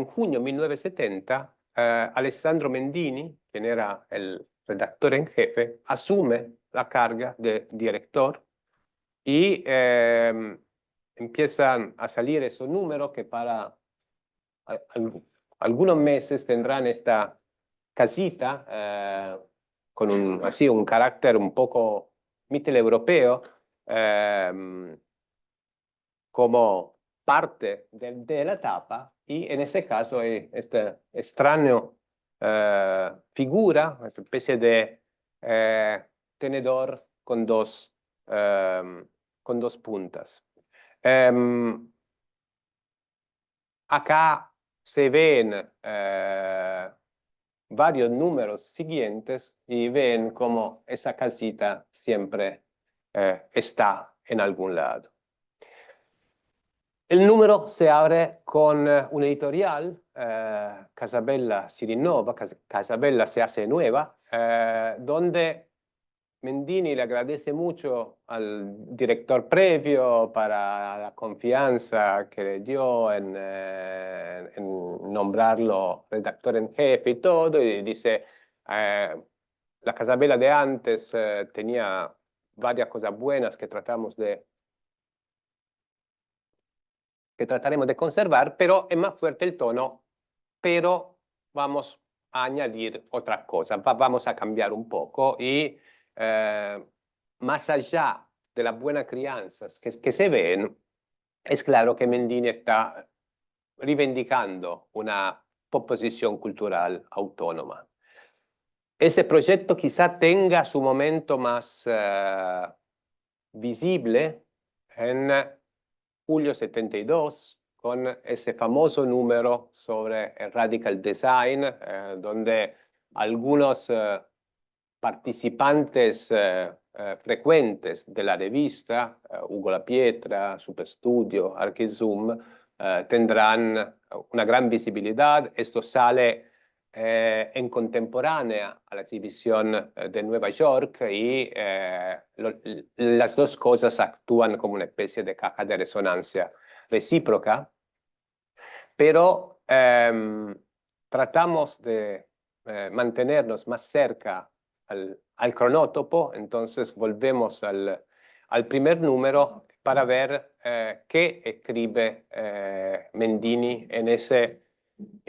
junio de 1970 Alessandro Mendini, quien era el redactor en jefe, asume la carga de director y empiezan a salir esos números que para algunos meses tendrán esta casita con un carácter un poco mitteleuropeo como parte de la tapa, y en ese caso esta extraña figura, una especie de tenedor con dos puntas. acá se ven varios números siguientes y ven cómo esa casita siempre está en algún lado. El número se abre con un editorial, Casabella si rinnova, Casabella se hace nueva, donde Mendini le agradece mucho al director previo para la confianza que le dio en nombrarlo redactor en jefe y todo, y dice, la Casabella de antes tenía varias cosas buenas que trataremos de conservar, pero es más fuerte el tono, pero vamos a añadir otra cosa, vamos a cambiar un poco y más allá de las buenas crianzas que se ven, es claro que Mendini está reivindicando una posición cultural autónoma. Ese proyecto quizá tenga su momento más visible en julio 72, con ese famoso número sobre el radical design, donde algunos participantes frecuentes de la revista, Ugo La Pietra, Superstudio, Archizoom, tendrán una gran visibilidad. Esto sale en contemporánea a la exhibición de Nueva York y las dos cosas actúan como una especie de caja de resonancia recíproca, pero tratamos de mantenernos más cerca al cronótopo, entonces volvemos al primer número para ver qué escribe Mendini en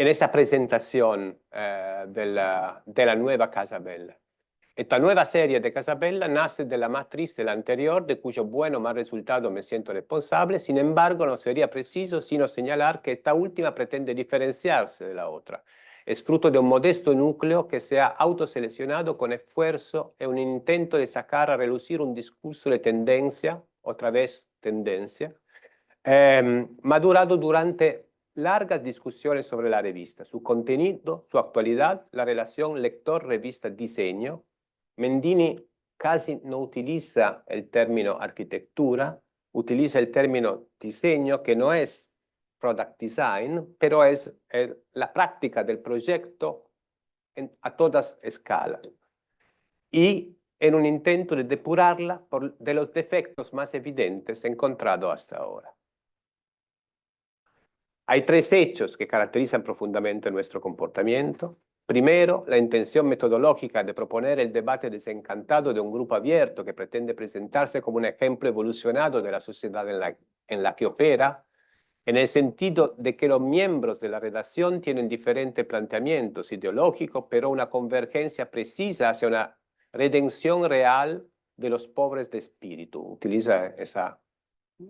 esa presentación de la nueva Casabella. Esta nueva serie de Casabella nace de la matriz de la anterior, de cuyo bueno o mal resultado me siento responsable. Sin embargo, no sería preciso sino señalar que esta última pretende diferenciarse de la otra. Es fruto de un modesto núcleo que se ha autoseleccionado con esfuerzo y un intento de sacar a relucir un discurso de tendencia, otra vez tendencia, madurado durante largas discusiones sobre la revista, su contenido, su actualidad, la relación lector-revista-diseño. Mendini casi no utiliza el término arquitectura, utiliza el término diseño, que no es product design, pero es la práctica del proyecto a todas escalas. Y en un intento de depurarla de los defectos más evidentes encontrados hasta ahora. Hay tres hechos que caracterizan profundamente nuestro comportamiento. Primero, la intención metodológica de proponer el debate desencantado de un grupo abierto que pretende presentarse como un ejemplo evolucionado de la sociedad en la que opera, en el sentido de que los miembros de la redacción tienen diferentes planteamientos ideológicos, pero una convergencia precisa hacia una redención real de los pobres de espíritu. Utiliza esa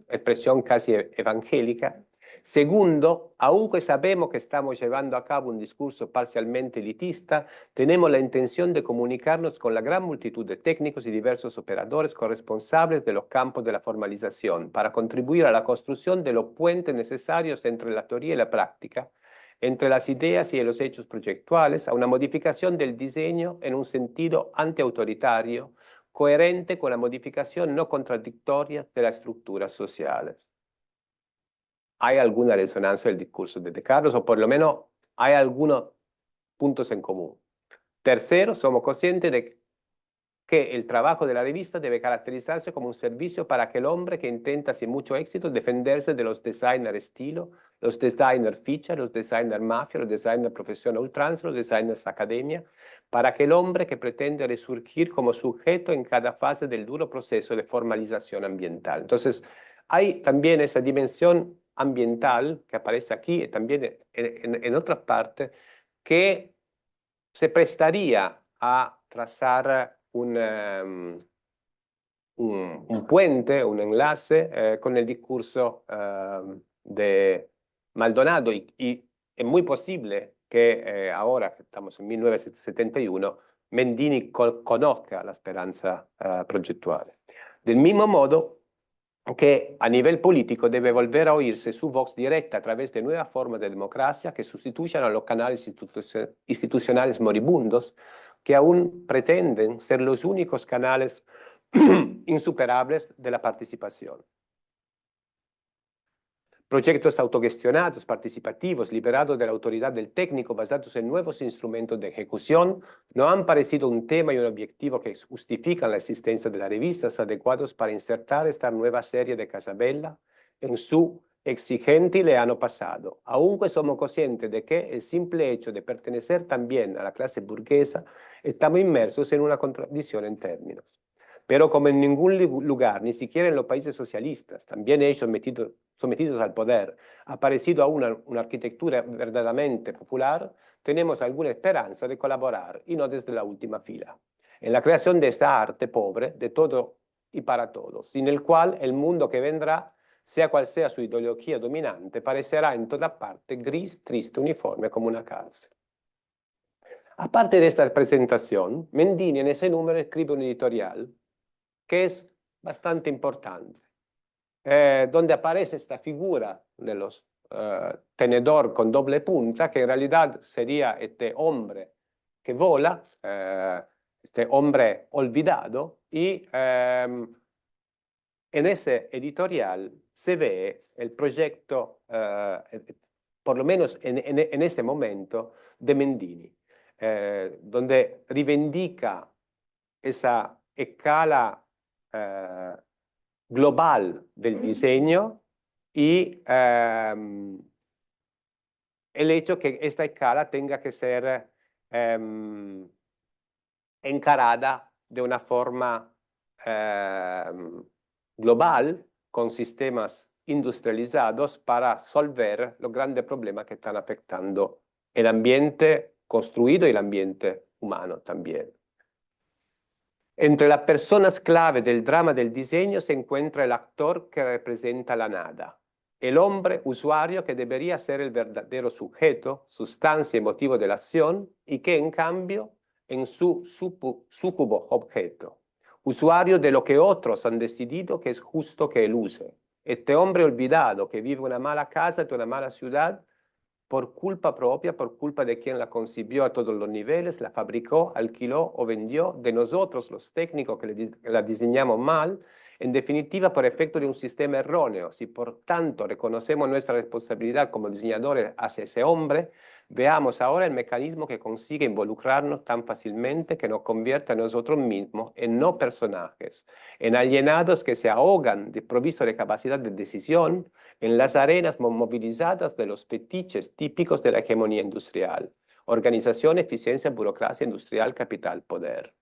expresión casi evangélica. Segundo, aunque sabemos que estamos llevando a cabo un discurso parcialmente elitista, tenemos la intención de comunicarnos con la gran multitud de técnicos y diversos operadores corresponsables de los campos de la formalización para contribuir a la construcción de los puentes necesarios entre la teoría y la práctica, entre las ideas y los hechos proyectuales, a una modificación del diseño en un sentido antiautoritario, coherente con la modificación no contradictoria de las estructuras sociales. Hay alguna resonancia del discurso de Carlos, o por lo menos hay algunos puntos en común. Tercero, somos conscientes de que el trabajo de la revista debe caracterizarse como un servicio para aquel hombre que intenta sin mucho éxito defenderse de los designers estilo, los designers feature, los designers mafia, los designers profesión ultranza, los designers academia, para aquel hombre que pretende resurgir como sujeto en cada fase del duro proceso de formalización ambiental. Entonces, hay también esa dimensión ambiental que aparece aquí y también en otras partes, que se prestaría a trazar un puente, un enlace con el discurso de Maldonado y es muy posible que ahora que estamos en 1971 Mendini conozca la esperanza proyectual. Del mismo modo, que a nivel político debe volver a oírse su voz directa a través de nuevas formas de democracia que sustituyan a los canales institucionales moribundos que aún pretenden ser los únicos canales insuperables de la participación. Proyectos autogestionados, participativos, liberados de la autoridad del técnico, basados en nuevos instrumentos de ejecución, no han parecido un tema y un objetivo que justifican la existencia de las revistas adecuados para insertar esta nueva serie de Casabella en su exigente y lejano pasado, aunque somos conscientes de que el simple hecho de pertenecer también a la clase burguesa estamos inmersos en una contradicción en términos. Pero como en ningún lugar, ni siquiera en los países socialistas, también ellos sometidos al poder, ha aparecido aún una arquitectura verdaderamente popular, tenemos alguna esperanza de colaborar, y no desde la última fila, en la creación de esta arte pobre, de todo y para todos, sin el cual el mundo que vendrá, sea cual sea su ideología dominante, parecerá en toda parte gris, triste, uniforme como una cárcel. Aparte de esta presentación, Mendini en ese número escribe un editorial que es bastante importante, donde aparece esta figura de los tenedor con doble punta, que en realidad sería este hombre que vola, este hombre olvidado, y en ese editorial se ve el proyecto, por lo menos en ese momento, de Mendini, donde reivindica esa escala global del diseño y el hecho que esta escala tenga que ser encarada de una forma global, con sistemas industrializados para resolver los grandes problemas que están afectando el ambiente construido y el ambiente humano también. Entre las personas clave del drama del diseño se encuentra el actor que representa la nada, el hombre usuario que debería ser el verdadero sujeto, sustancia y motivo de la acción, y que en cambio en su súcubo objeto, usuario de lo que otros han decidido que es justo que él use. Este hombre olvidado que vive en una mala casa de una mala ciudad, por culpa propia, por culpa de quien la concibió a todos los niveles, la fabricó, alquiló o vendió, de nosotros los técnicos que la diseñamos mal, en definitiva por efecto de un sistema erróneo. Si por tanto reconocemos nuestra responsabilidad como diseñadores hacia ese hombre, veamos ahora el mecanismo que consigue involucrarnos tan fácilmente que nos convierte a nosotros mismos en no personajes, en alienados que se ahogan desprovistos de capacidad de decisión, en las arenas movilizadas de los fetiches típicos de la hegemonía industrial: organización, eficiencia, burocracia industrial, capital, poder.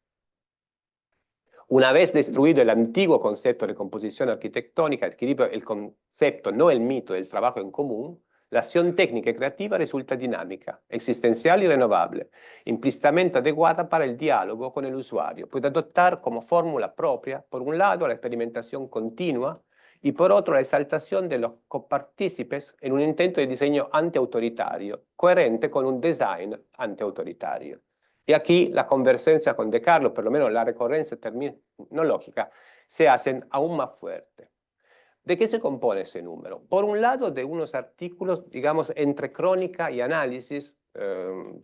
Una vez destruido el antiguo concepto de composición arquitectónica, adquirido el concepto, no el mito del trabajo en común, la acción técnica y creativa resulta dinámica, existencial y renovable, implícitamente adecuada para el diálogo con el usuario. Puede adoptar como fórmula propia, por un lado, la experimentación continua, y por otro, la exaltación de los copartícipes en un intento de diseño antiautoritario, coherente con un design antiautoritario. Y aquí la convergencia con De Carlo, por lo menos la recurrencia terminológica, se hacen aún más fuerte. ¿De qué se compone ese número? Por un lado, de unos artículos, digamos, entre crónica y análisis,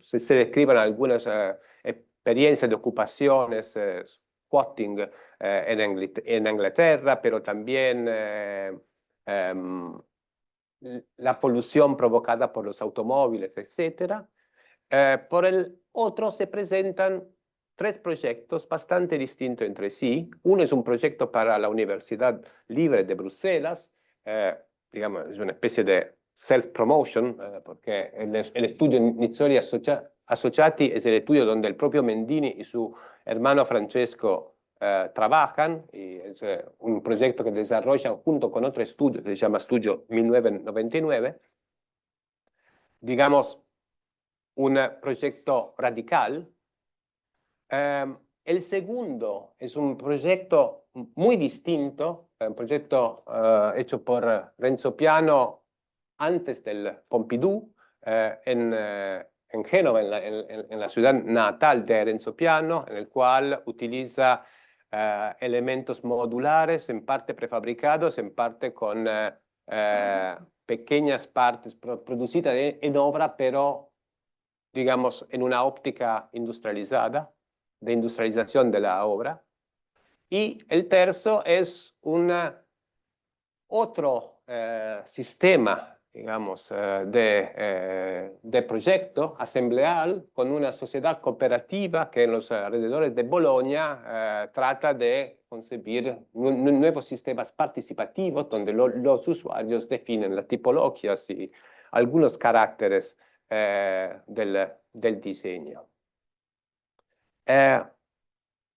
se describen algunas experiencias de ocupaciones, squatting en Inglaterra, pero también la polución provocada por los automóviles, etc. Por el otro se presentan tres proyectos bastante distintos entre sí. Uno es un proyecto para la Universidad Libre de Bruselas, digamos, es una especie de self-promotion, porque el estudio Nizzoli Associati es el estudio donde el propio Mendini y su hermano Francesco trabajan, y es un proyecto que desarrollan junto con otro estudio que se llama Estudio 1999, digamos, un proyecto radical. El segundo es un proyecto muy distinto, un proyecto hecho por Renzo Piano antes del Pompidou, en Génova, en la ciudad natal de Renzo Piano, en el cual utiliza elementos modulares, en parte prefabricados, en parte con pequeñas partes producidas en obra, pero digamos en una óptica industrializada, de industrialización de la obra. Y el terzo es otro sistema, digamos, de proyecto asambleal con una sociedad cooperativa que en los alrededores de Bolonia trata de concebir nuevos sistemas participativos donde los usuarios definen las tipologías y algunos caracteres del diseño. El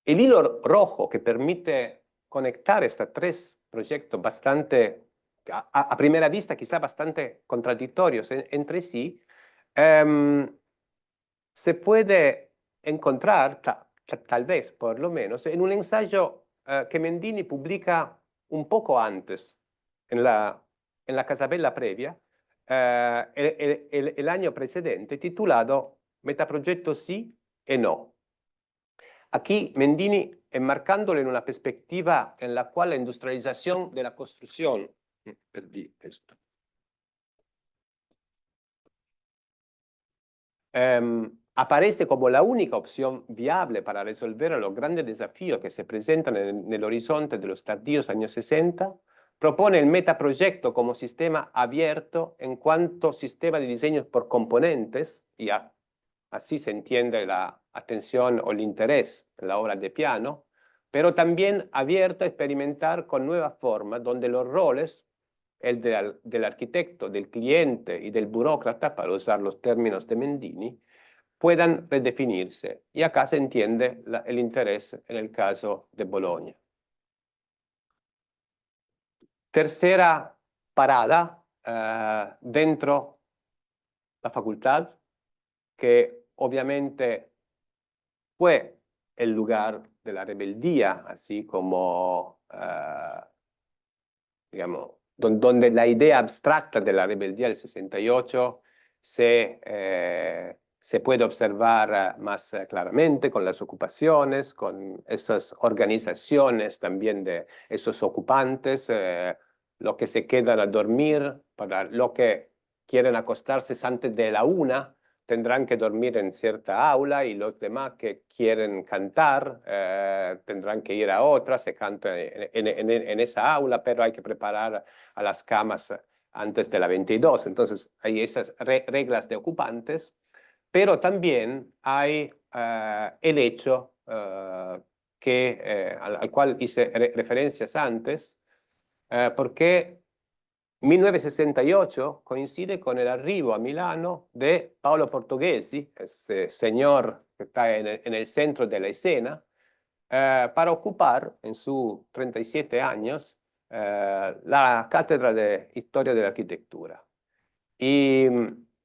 hilo rojo que permite conectar estos tres proyectos bastante, a primera vista quizá bastante contradictorios entre sí, se puede encontrar, tal vez por lo menos, en un ensayo que Mendini publica un poco antes, en la Casabella previa, el año precedente, titulado Metaprogetto sì e no. Aquí Mendini enmarcándolo en una perspectiva en la cual la industrialización de la construcción, perdí esto, aparece como la única opción viable para resolver los grandes desafíos que se presentan en el horizonte de los tardíos años 60, propone el metaproyecto como sistema abierto en cuanto sistema de diseño por componentes, y así se entiende la atención o el interés en la obra de piano, pero también abierto a experimentar con nuevas formas donde los roles, el del arquitecto, del cliente y del burócrata, para usar los términos de Mendini, puedan redefinirse. Y acá se entiende el interés en el caso de Bolonia. Tercera parada dentro la facultad, que obviamente fue el lugar de la rebeldía, así como, digamos, donde la idea abstracta de la rebeldía del 68 se puede observar más claramente con las ocupaciones, con esas organizaciones también de esos ocupantes, los que se quedan a dormir, para los que quieren acostarse antes de la 1, tendrán que dormir en cierta aula, y los demás que quieren cantar tendrán que ir a otra, se canta en esa aula, pero hay que preparar a las camas antes de la 22. Entonces hay esas reglas de ocupantes, pero también hay el hecho al cual hice referencias antes, porque 1968 coincide con el arribo a Milano de Paolo Portoghesi, este señor que está en el centro de la escena, para ocupar en sus 37 años la cátedra de Historia de la Arquitectura. Y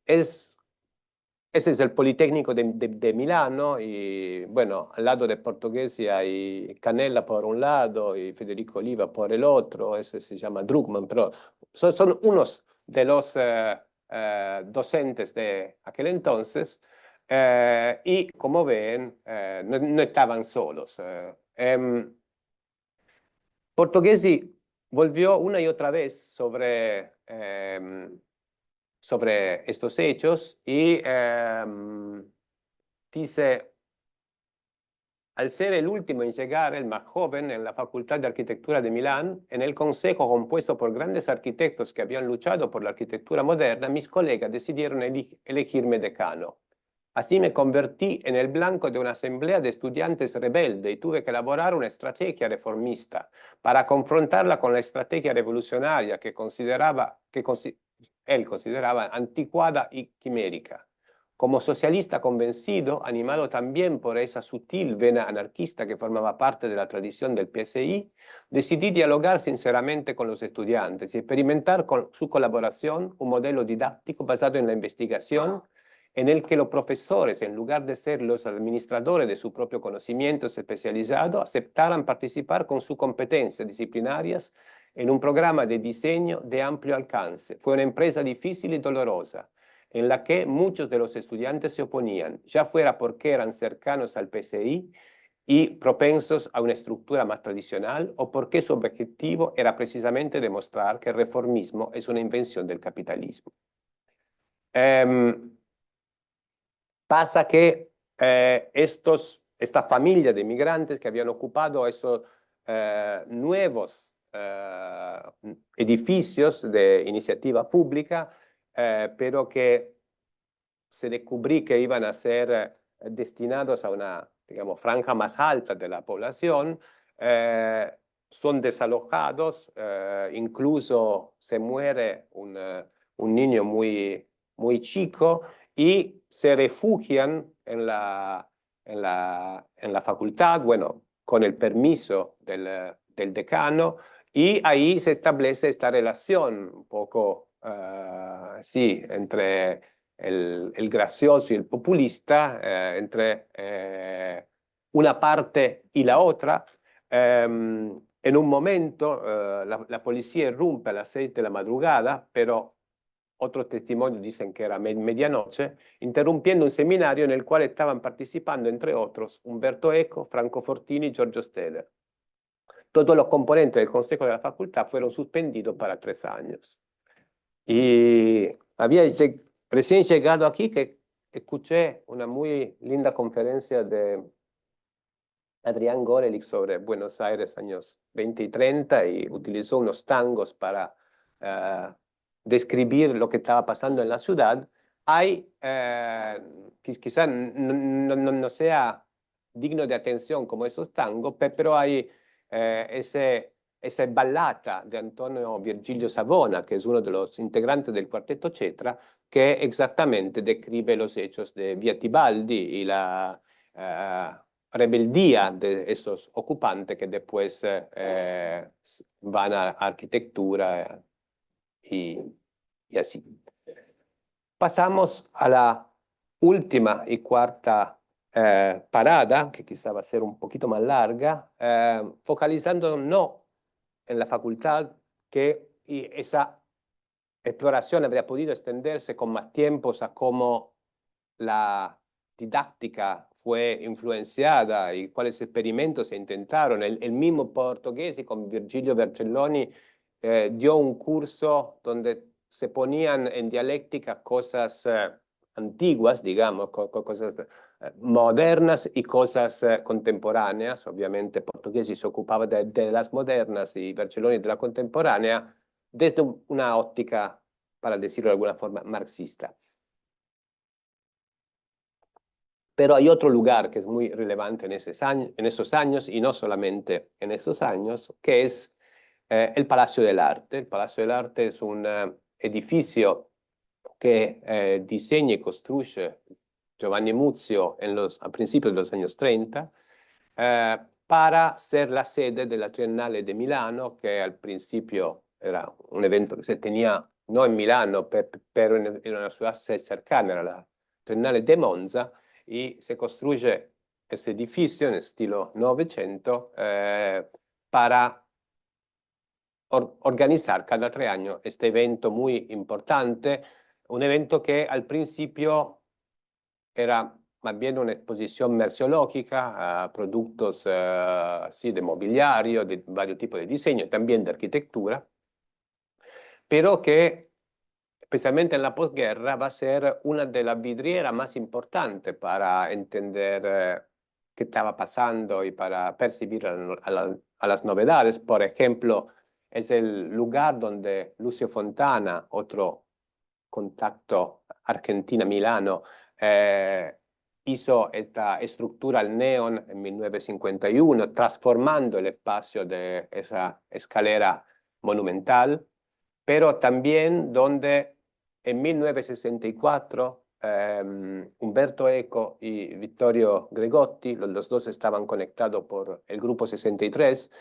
ese es el Politécnico de Milano, y bueno, al lado de Portoghesi hay Canella por un lado y Federico Oliva por el otro, ese se llama Druckmann, pero son unos de los docentes de aquel entonces, y como ven, no estaban solos. Portoghesi volvió una y otra vez sobre estos hechos y dice: al ser el último en llegar, el más joven, en la Facultad de Arquitectura de Milán, en el consejo compuesto por grandes arquitectos que habían luchado por la arquitectura moderna, mis colegas decidieron elegirme decano. Así me convertí en el blanco de una asamblea de estudiantes rebelde y tuve que elaborar una estrategia reformista para confrontarla con la estrategia revolucionaria que él consideraba anticuada y quimérica. Como socialista convencido, animado también por esa sutil vena anarquista que formaba parte de la tradición del PSI, decidí dialogar sinceramente con los estudiantes y experimentar con su colaboración un modelo didáctico basado en la investigación, en el que los profesores, en lugar de ser los administradores de su propio conocimiento especializado, aceptaran participar con sus competencias disciplinarias en un programa de diseño de amplio alcance. Fue una empresa difícil y dolorosa, en la que muchos de los estudiantes se oponían, ya fuera porque eran cercanos al PSI y propensos a una estructura más tradicional, o porque su objetivo era precisamente demostrar que el reformismo es una invención del capitalismo. Pasa que esta familia de migrantes que habían ocupado esos nuevos edificios de iniciativa pública, pero que se descubrió que iban a ser destinados a una, digamos, franja más alta de la población, son desalojados, incluso se muere un niño muy chico, y se refugian en la facultad, bueno, con el permiso del decano, y ahí se establece esta relación un poco, sí, entre el gracioso y el populista, entre una parte y la otra. En un momento la policía irrumpe a las 6 de la madrugada, pero otros testimonios dicen que era medianoche, interrumpiendo un seminario en el cual estaban participando, entre otros, Umberto Eco, Franco Fortini y Giorgio Steller. Todos los componentes del consejo de la facultad fueron suspendidos para 3 años. Y había recién llegado aquí que escuché una muy linda conferencia de Adrián Gorelich sobre Buenos Aires años 20 y 30, y utilizó unos tangos para describir lo que estaba pasando en la ciudad. Hay, quizás no sea digno de atención como esos tangos, pero hay esa ballata de Antonio Virgilio Savona, que es uno de los integrantes del Cuarteto Cetra, que exactamente describe los hechos de Via Tibaldi y la rebeldía de esos ocupantes que después van a arquitectura y así. Pasamos a la última y cuarta parada, que quizá va a ser un poquito más larga, focalizando no en la facultad, que esa exploración habría podido extenderse con más tiempos a cómo la didáctica fue influenciada y cuáles experimentos se intentaron. El mismo Portoghesi con Virgilio Vercelloni dio un curso donde se ponían en dialéctica cosas antiguas, digamos, cosas modernas y cosas contemporáneas. Obviamente Portoghesi se ocupaba de las modernas y Vercelloni de la contemporánea, desde una óptica, para decirlo de alguna forma, marxista. Pero hay otro lugar que es muy relevante en esos años, y no solamente en esos años, que es el Palacio del Arte. El Palacio del Arte es un edificio que diseña y construye Giovanni Muzio a principios de los años 30, para ser la sede de la Triennale de Milano, que al principio era un evento que se tenía no en Milano, pero en una ciudad cercana, era la Triennale de Monza, y se construye ese edificio en estilo Novecento para organizar cada 3 años este evento muy importante, un evento que al principio era más bien una exposición merceológica a productos sí, de mobiliario, de varios tipos de diseño, también de arquitectura, pero que especialmente en la posguerra va a ser una de las vidrieras más importantes para entender qué estaba pasando y para percibir a las novedades. Por ejemplo, es el lugar donde Lucio Fontana, otro contacto Argentina-Milano, hizo esta estructura al neón en 1951, transformando el espacio de esa escalera monumental, pero también donde en 1964 Umberto Eco y Vittorio Gregotti, los dos estaban conectados por el Grupo 63,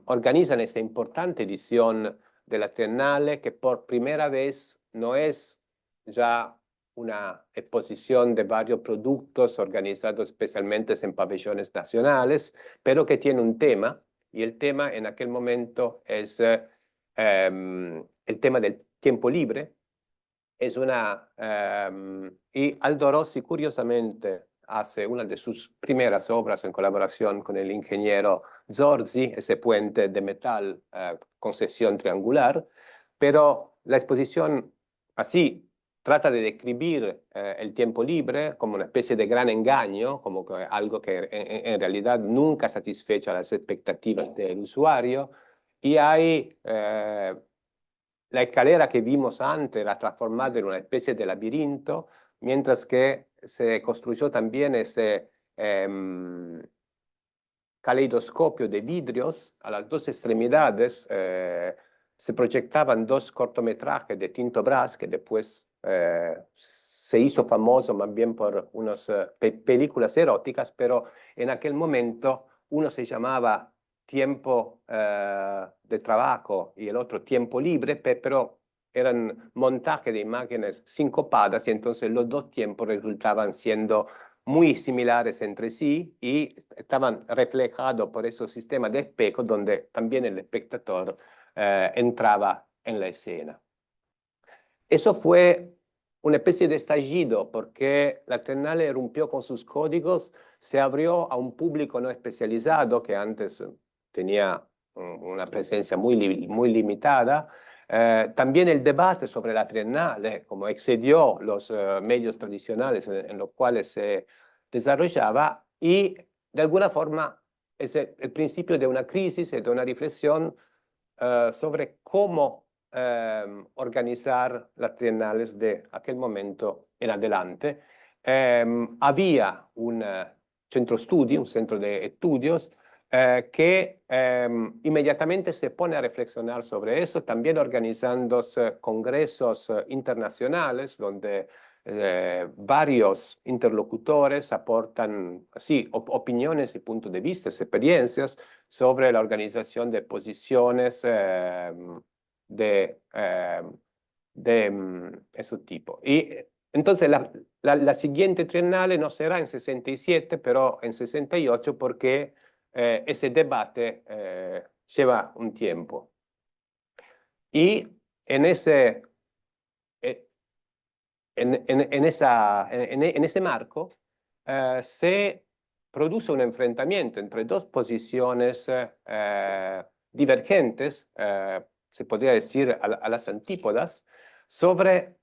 organizan esta importante edición de la Triennale, que por primera vez no es ya una exposición de varios productos organizados especialmente en pabellones nacionales, pero que tiene un tema, y el tema en aquel momento es el tema del tiempo libre. Es y Aldo Rossi, curiosamente, hace una de sus primeras obras en colaboración con el ingeniero Zorzi, ese puente de metal con sección triangular, pero la exposición así trata de describir el tiempo libre como una especie de gran engaño, como que algo que en realidad nunca satisfecha las expectativas del usuario, y hay la escalera que vimos antes era transformada en una especie de laberinto, mientras que se construyó también ese caleidoscopio de vidrios a las dos extremidades. Se proyectaban dos cortometrajes de Tinto Brass, que después se hizo famoso más bien por unas películas eróticas, pero en aquel momento uno se llamaba Tiempo de Trabajo y el otro Tiempo Libre, pero eran montajes de imágenes sincopadas y entonces los dos tiempos resultaban siendo muy similares entre sí y estaban reflejados por esos sistemas de espejo donde también el espectador entraba en la escena. Eso fue una especie de estallido porque la Triennale rompió con sus códigos, se abrió a un público no especializado que antes tenía una presencia muy limitada. También el debate sobre la Triennale, como excedió los medios tradicionales en los cuales se desarrollaba, y de alguna forma es el principio de una crisis y de una reflexión sobre cómo organizar las triennales de aquel momento en adelante. Había un centro studi, un centro de estudios, que inmediatamente se pone a reflexionar sobre eso, también organizando congresos internacionales donde varios interlocutores aportan así, opiniones y puntos de vista, experiencias sobre la organización de exposiciones de ese tipo. Y entonces la siguiente triennale no será en 67, pero en 68 porque ese debate lleva un tiempo. Y en ese, en ese marco se produce un enfrentamiento entre dos posiciones divergentes, se podría decir a las antípodas, sobre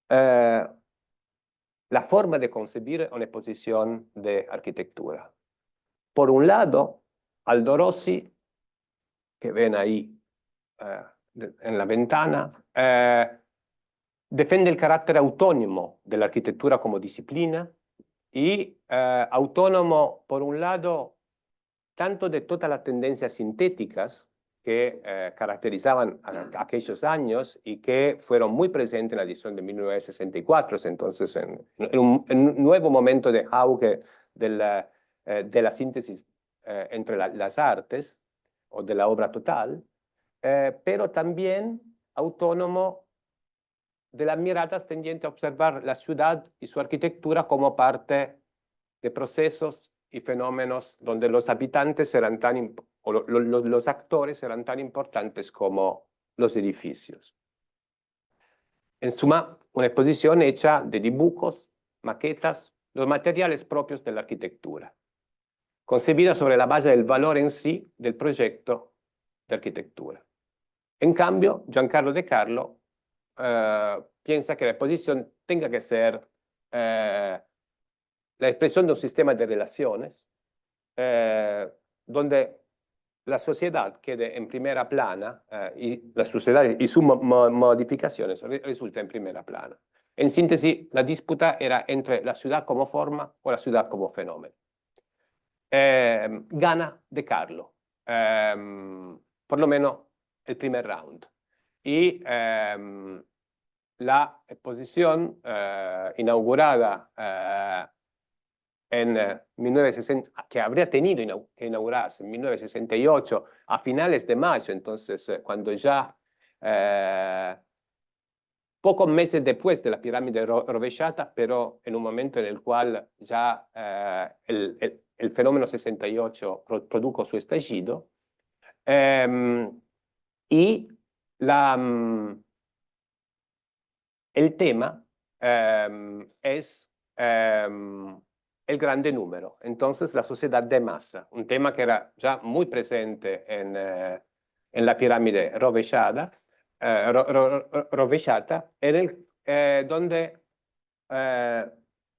la forma de concebir una exposición de arquitectura. Por un lado, Aldo Rossi, que ven ahí en la ventana, defiende el carácter autónomo de la arquitectura como disciplina y autónomo, por un lado, tanto de todas las tendencias sintéticas que caracterizaban aquellos años y que fueron muy presentes en la edición de 1964, entonces en un nuevo momento de auge de la síntesis entre las artes o de la obra total, pero también autónomo de las miradas tendientes a observar la ciudad y su arquitectura como parte de procesos y fenómenos donde los habitantes eran los actores eran tan importantes como los edificios. En suma, una exposición hecha de dibujos, maquetas, los materiales propios de la arquitectura, concebida sobre la base del valor en sí del proyecto de arquitectura. En cambio, Giancarlo De Carlo piensa que la exposición tenga que ser la expresión de un sistema de relaciones donde la sociedad quede en primera plana y la sociedad y sus modificaciones resulta en primera plana. En síntesis, la disputa era entre la ciudad como forma o la ciudad como fenómeno. Gana De Carlo, por lo menos el primer round. Y la exposición inaugurada en 1960, que habría tenido que inaugurarse en 1968 a finales de mayo, entonces cuando ya pocos meses después de la pirámide rovesciata, pero en un momento en el cual ya el fenómeno 68 produjo su estallido, y el tema es el grande número, entonces la sociedad de masa, un tema que era ya muy presente en la pirámide rovesciata, donde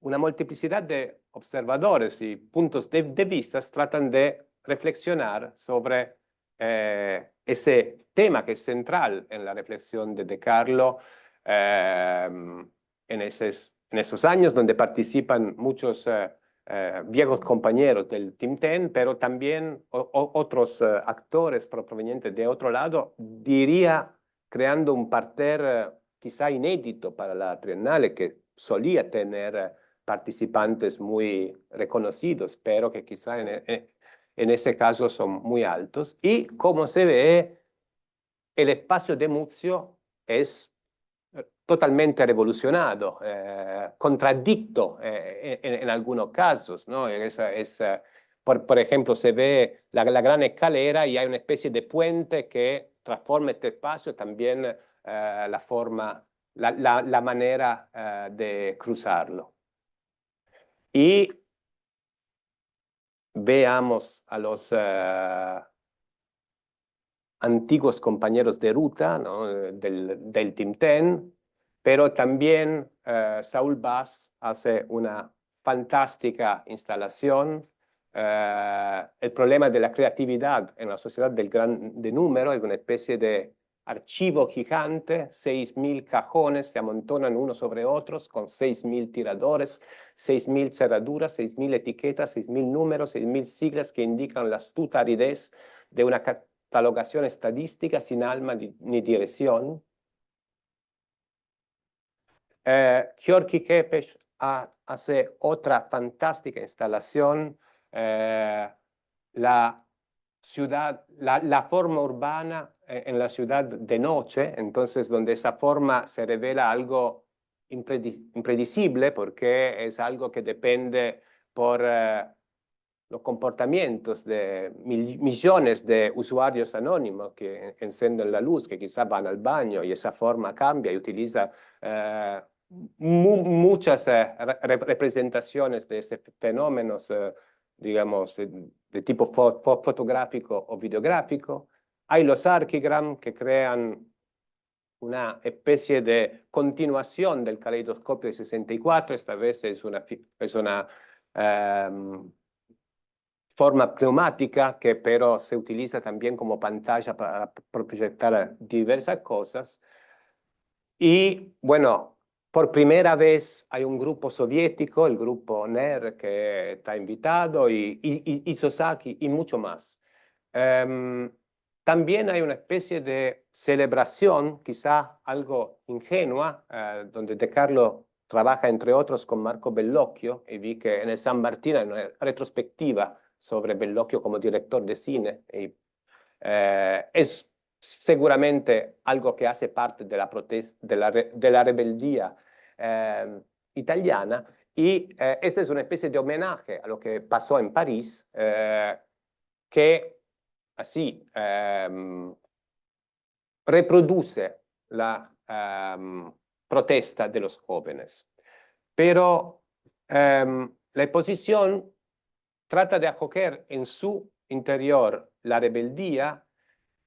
una multiplicidad de observadores y puntos de vista tratan de reflexionar sobre ese tema que es central en la reflexión de Carlo en esos años donde participan muchos viejos compañeros del Team Ten, pero también otros actores provenientes de otro lado, diría creando un parterre quizá inédito para la Triennale, que solía tener participantes muy reconocidos, pero que quizá en ese caso son muy altos. Y como se ve, el espacio de Muzio es totalmente revolucionado, contradicto en algunos casos, ¿no? Por ejemplo, se ve la gran escalera y hay una especie de puente que transforma este espacio también la manera de cruzarlo. Y veamos a los antiguos compañeros de ruta, ¿no? del Team Ten, pero también Saul Bass hace una fantástica instalación. El problema de la creatividad en la sociedad del grande número es una especie de archivo gigante, 6.000 cajones se amontonan unos sobre otros con 6.000 tiradores, 6.000 cerraduras, 6.000 etiquetas, 6.000 números, 6.000 siglas que indican la astuta aridez de una catalogación estadística sin alma ni dirección. György Kepes hace otra fantástica instalación, la forma urbana en la ciudad de noche, entonces donde esa forma se revela algo impredecible porque es algo que depende por los comportamientos de millones de usuarios anónimos que encienden la luz, que quizás van al baño y esa forma cambia y utiliza muchas representaciones de esos fenómenos, digamos, de tipo fotográfico o videográfico. Hay los archigram que crean una especie de continuación del caleidoscopio de 64, esta vez es una forma pneumática que pero se utiliza también como pantalla para proyectar diversas cosas. Y bueno, por primera vez hay un grupo soviético, el grupo NER, que está invitado, y Sosaki, y mucho más. También hay una especie de celebración, quizá algo ingenua, donde De Carlo trabaja entre otros con Marco Bellocchio, y vi que en el San Martín hay una retrospectiva sobre Bellocchio como director de cine. Y, es seguramente algo que hace parte de la protesta, de la rebeldía italiana, y esta es una especie de homenaje a lo que pasó en París, que así reproduce la protesta de los jóvenes. Pero la exposición trata de acoger en su interior la rebeldía,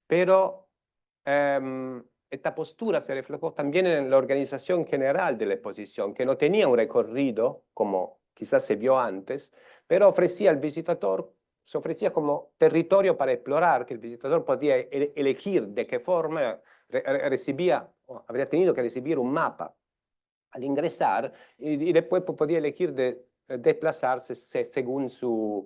pero esta postura se reflejó también en la organización general de la exposición, que no tenía un recorrido como quizás se vio antes, pero ofrecía al visitador, se ofrecía como territorio para explorar, que el visitador podía elegir de qué forma habría tenido que recibir un mapa al ingresar y después podía elegir de desplazarse según sus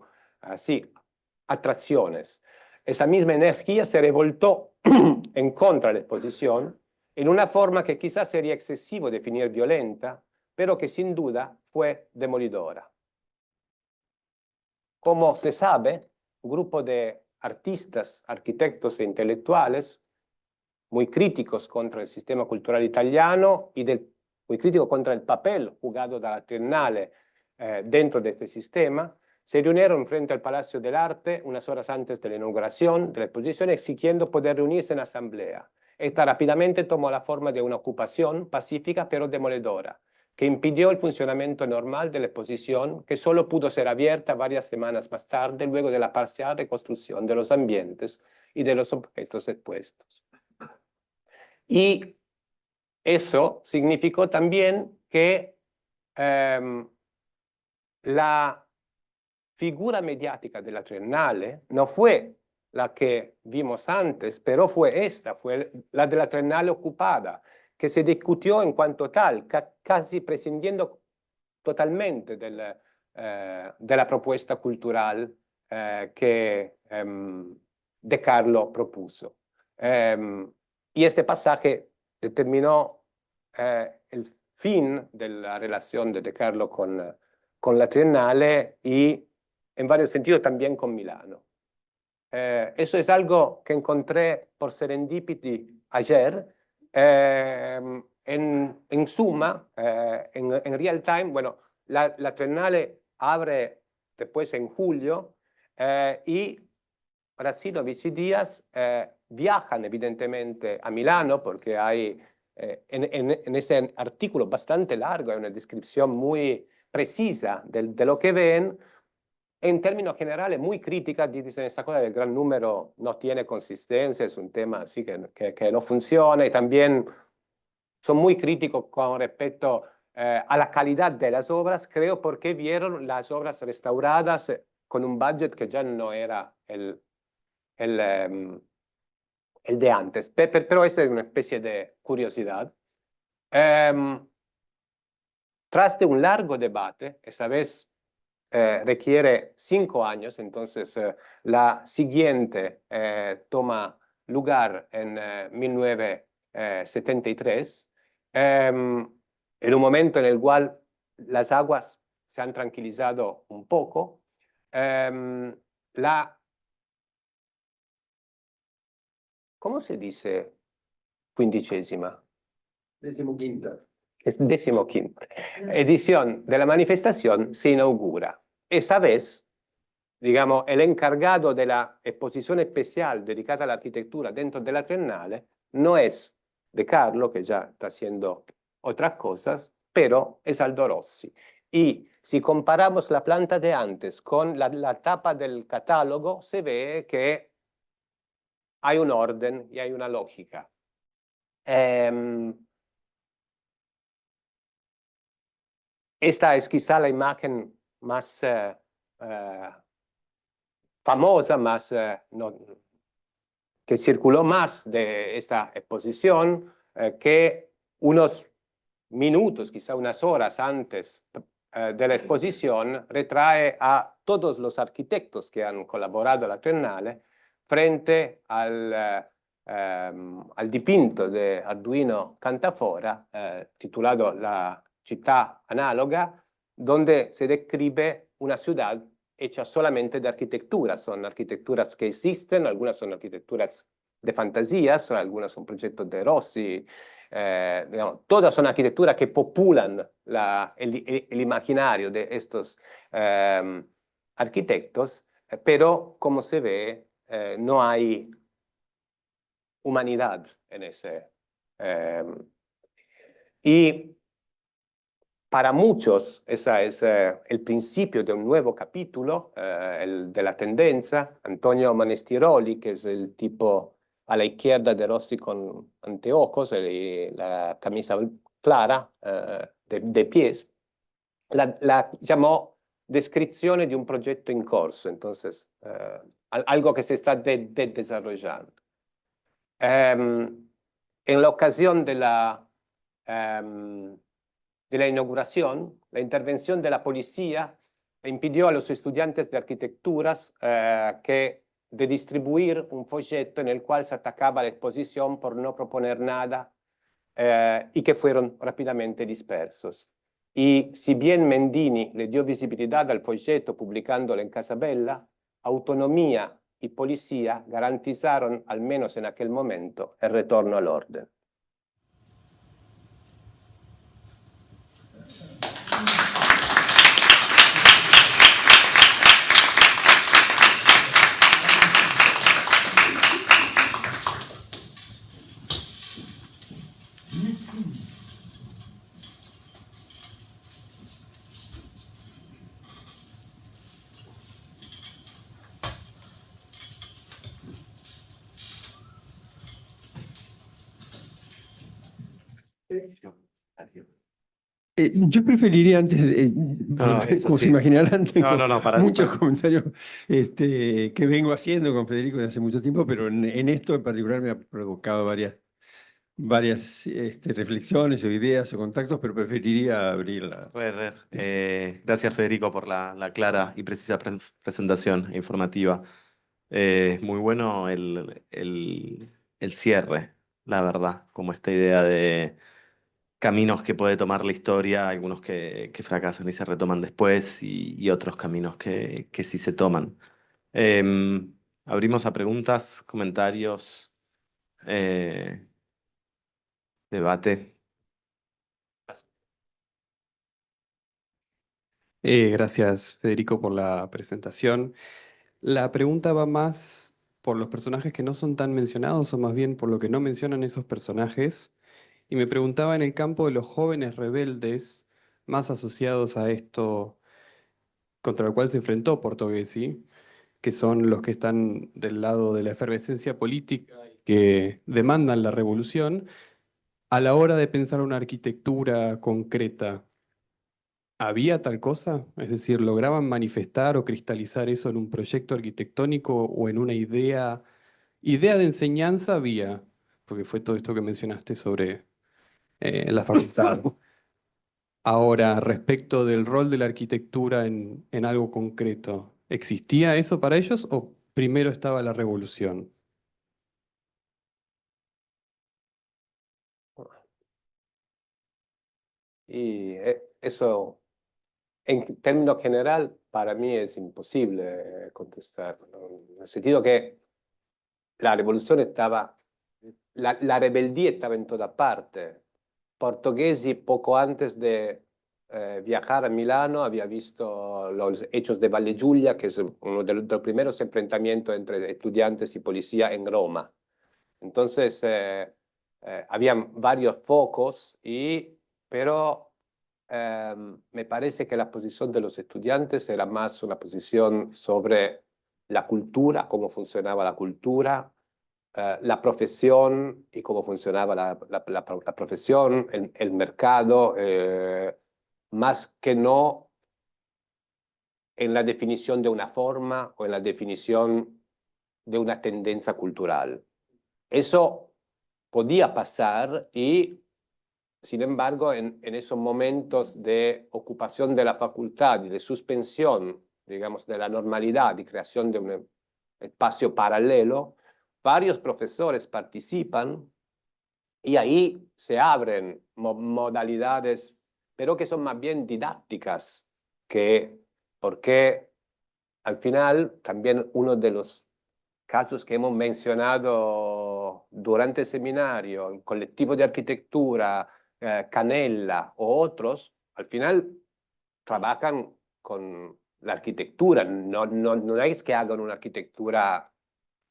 atracciones. Esa misma energía se revoltó en contra de la exposición en una forma que quizás sería excesivo definir violenta, pero que sin duda fue demolidora. Como se sabe, un grupo de artistas, arquitectos e intelectuales muy críticos contra el sistema cultural italiano y muy críticos contra el papel jugado de la Triennale dentro de este sistema, se reunieron frente al Palacio del Arte unas horas antes de la inauguración de la exposición exigiendo poder reunirse en asamblea. Esta rápidamente tomó la forma de una ocupación pacífica pero demoledora. que impidió el funcionamiento normal de la exposición, que solo pudo ser abierta varias semanas más tarde, luego de la parcial reconstrucción de los ambientes y de los objetos expuestos. Y eso significó también que la figura mediática de la Triennale no fue la que vimos antes, pero fue esta, fue la de la Triennale ocupada, que se discutió en cuanto tal, casi prescindiendo totalmente de la propuesta cultural que De Carlo propuso. Y este pasaje determinó el fin de la relación de Carlo con la Triennale y en varios sentidos también con Milano. Eso es algo que encontré por serendipity ayer. En suma, en real time, bueno, la Triennale abre después en julio y Racinovic y Díaz viajan evidentemente a Milano porque hay en ese artículo bastante largo hay una descripción muy precisa de lo que ven. En términos generales, muy crítica, dicen esa cosa del gran número no tiene consistencia, es un tema así que no funciona, y también son muy críticos con respecto a la calidad de las obras, creo porque vieron las obras restauradas con un budget que ya no era el de antes, pero esto es una especie de curiosidad. Tras de un largo debate, esta vez requiere 5 años, entonces la siguiente toma lugar en 1973, en un momento en el cual las aguas se han tranquilizado un poco. ¿Cómo se dice quindicesima? Decimoquinta. Es decimoquinta edición de la manifestación se inaugura. Esa vez, digamos, el encargado de la exposición especial dedicada a la arquitectura dentro de la Triennale no es De Carlo, que ya está haciendo otras cosas, pero es Aldo Rossi. Y si comparamos la planta de antes con la tapa del catálogo, se ve que hay un orden y hay una lógica. Esta es quizá la imagen más famosa, que circuló más de esta exposición, que unos minutos, quizá unas horas antes de la exposición, retrae a todos los arquitectos que han colaborado a la Triennale frente al dipinto de Arduino Cantafora, titulado La città analoga, donde se describe una ciudad hecha solamente de arquitecturas. Son arquitecturas que existen, algunas son arquitecturas de fantasías, algunas son proyectos de Rossi, digamos, todas son arquitecturas que populan el imaginario de estos arquitectos, pero como se ve, no hay humanidad en ese. Y para muchos, ese es el principio de un nuevo capítulo, el de la tendencia. Antonio Monestiroli, que es el tipo a la izquierda de Rossi con anteojos y la camisa clara de pies, la llamó descrizione di un progetto in corso, entonces algo que se está desarrollando. En la ocasión de la inauguración, la intervención de la policía impidió a los estudiantes de arquitecturas de distribuir un folleto en el cual se atacaba la exposición por no proponer nada y que fueron rápidamente dispersos. Y si bien Mendini le dio visibilidad al folleto publicándolo en Casa Bella, autonomía y policía garantizaron, al menos en aquel momento, el retorno al orden. Yo preferiría antes, No, eso como se sí. imaginarán, tengo No, para muchos comentarios que vengo haciendo con Federico desde hace mucho tiempo, pero en esto en particular me ha provocado varias reflexiones o ideas o contactos, pero preferiría abrirla. Gracias, Federico, por la clara y precisa presentación informativa. Muy bueno el cierre, la verdad, como esta idea de caminos que puede tomar la historia, algunos que fracasan y se retoman después y otros caminos que sí se toman. Abrimos a preguntas, comentarios, eh, debate. Gracias, Federico, por la presentación. La pregunta va más por los personajes que no son tan mencionados o más bien por lo que no mencionan esos personajes. Y me preguntaba en el campo de los jóvenes rebeldes, más asociados a esto contra el cual se enfrentó Portoghesi, que son los que están del lado de la efervescencia política y que demandan la revolución, a la hora de pensar una arquitectura concreta. ¿Había tal cosa? Es decir, ¿lograban manifestar o cristalizar eso en un proyecto arquitectónico o en una idea? Idea de enseñanza había, porque fue todo esto que mencionaste sobre la facultad. Ahora, respecto del rol de la arquitectura en algo concreto, ¿existía eso para ellos o primero estaba la revolución? Y eso, en términos general, para mí es imposible contestar, ¿no? En el sentido que la revolución estaba, la rebeldía estaba en toda parte. Portoghesi, poco antes de viajar a Milano, había visto los hechos de Valle Giulia, que es uno de los primeros enfrentamientos entre estudiantes y policía en Roma. Entonces, habían varios focos, pero me parece que la posición de los estudiantes era más una posición sobre la cultura, cómo funcionaba la cultura, la profesión y cómo funcionaba la profesión, el mercado, más que no en la definición de una forma o en la definición de una tendencia cultural. Eso podía pasar y, sin embargo, en esos momentos de ocupación de la facultad y de suspensión, digamos, de la normalidad y creación de un espacio paralelo, varios profesores participan y ahí se abren modalidades, pero que son más bien didácticas, porque al final también uno de los casos que hemos mencionado durante el seminario, el colectivo de arquitectura, Canella o otros, al final trabajan con la arquitectura, no es que hagan una arquitectura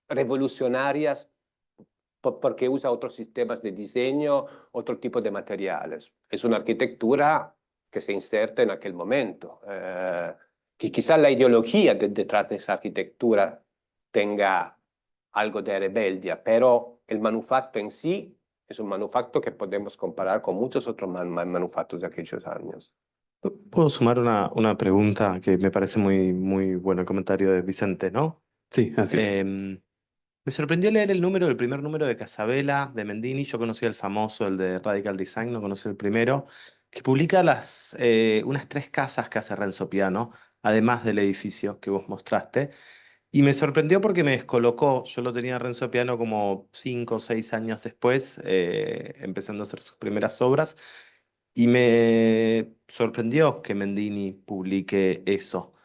revolucionaria porque usa otros sistemas de diseño, otro tipo de materiales. Es una arquitectura que se inserta en aquel momento. Que quizás la ideología detrás de esa arquitectura tenga algo de rebeldia, pero el manufacto en sí es un manufacto que podemos comparar con muchos otros manufactos de aquellos años. ¿Puedo sumar una pregunta que me parece muy bueno el comentario de Vicente, ¿no? Sí, así es. Me sorprendió leer el primer número de Casabella, de Mendini. Yo conocía el famoso, el de Radical Design, no conocí el primero, que publica unas 3 casas que hace Renzo Piano, además del edificio que vos mostraste. Y me sorprendió porque me descolocó. Yo lo tenía a Renzo Piano como 5 o 6 años después, empezando a hacer sus primeras obras. Y me sorprendió que Mendini publique eso.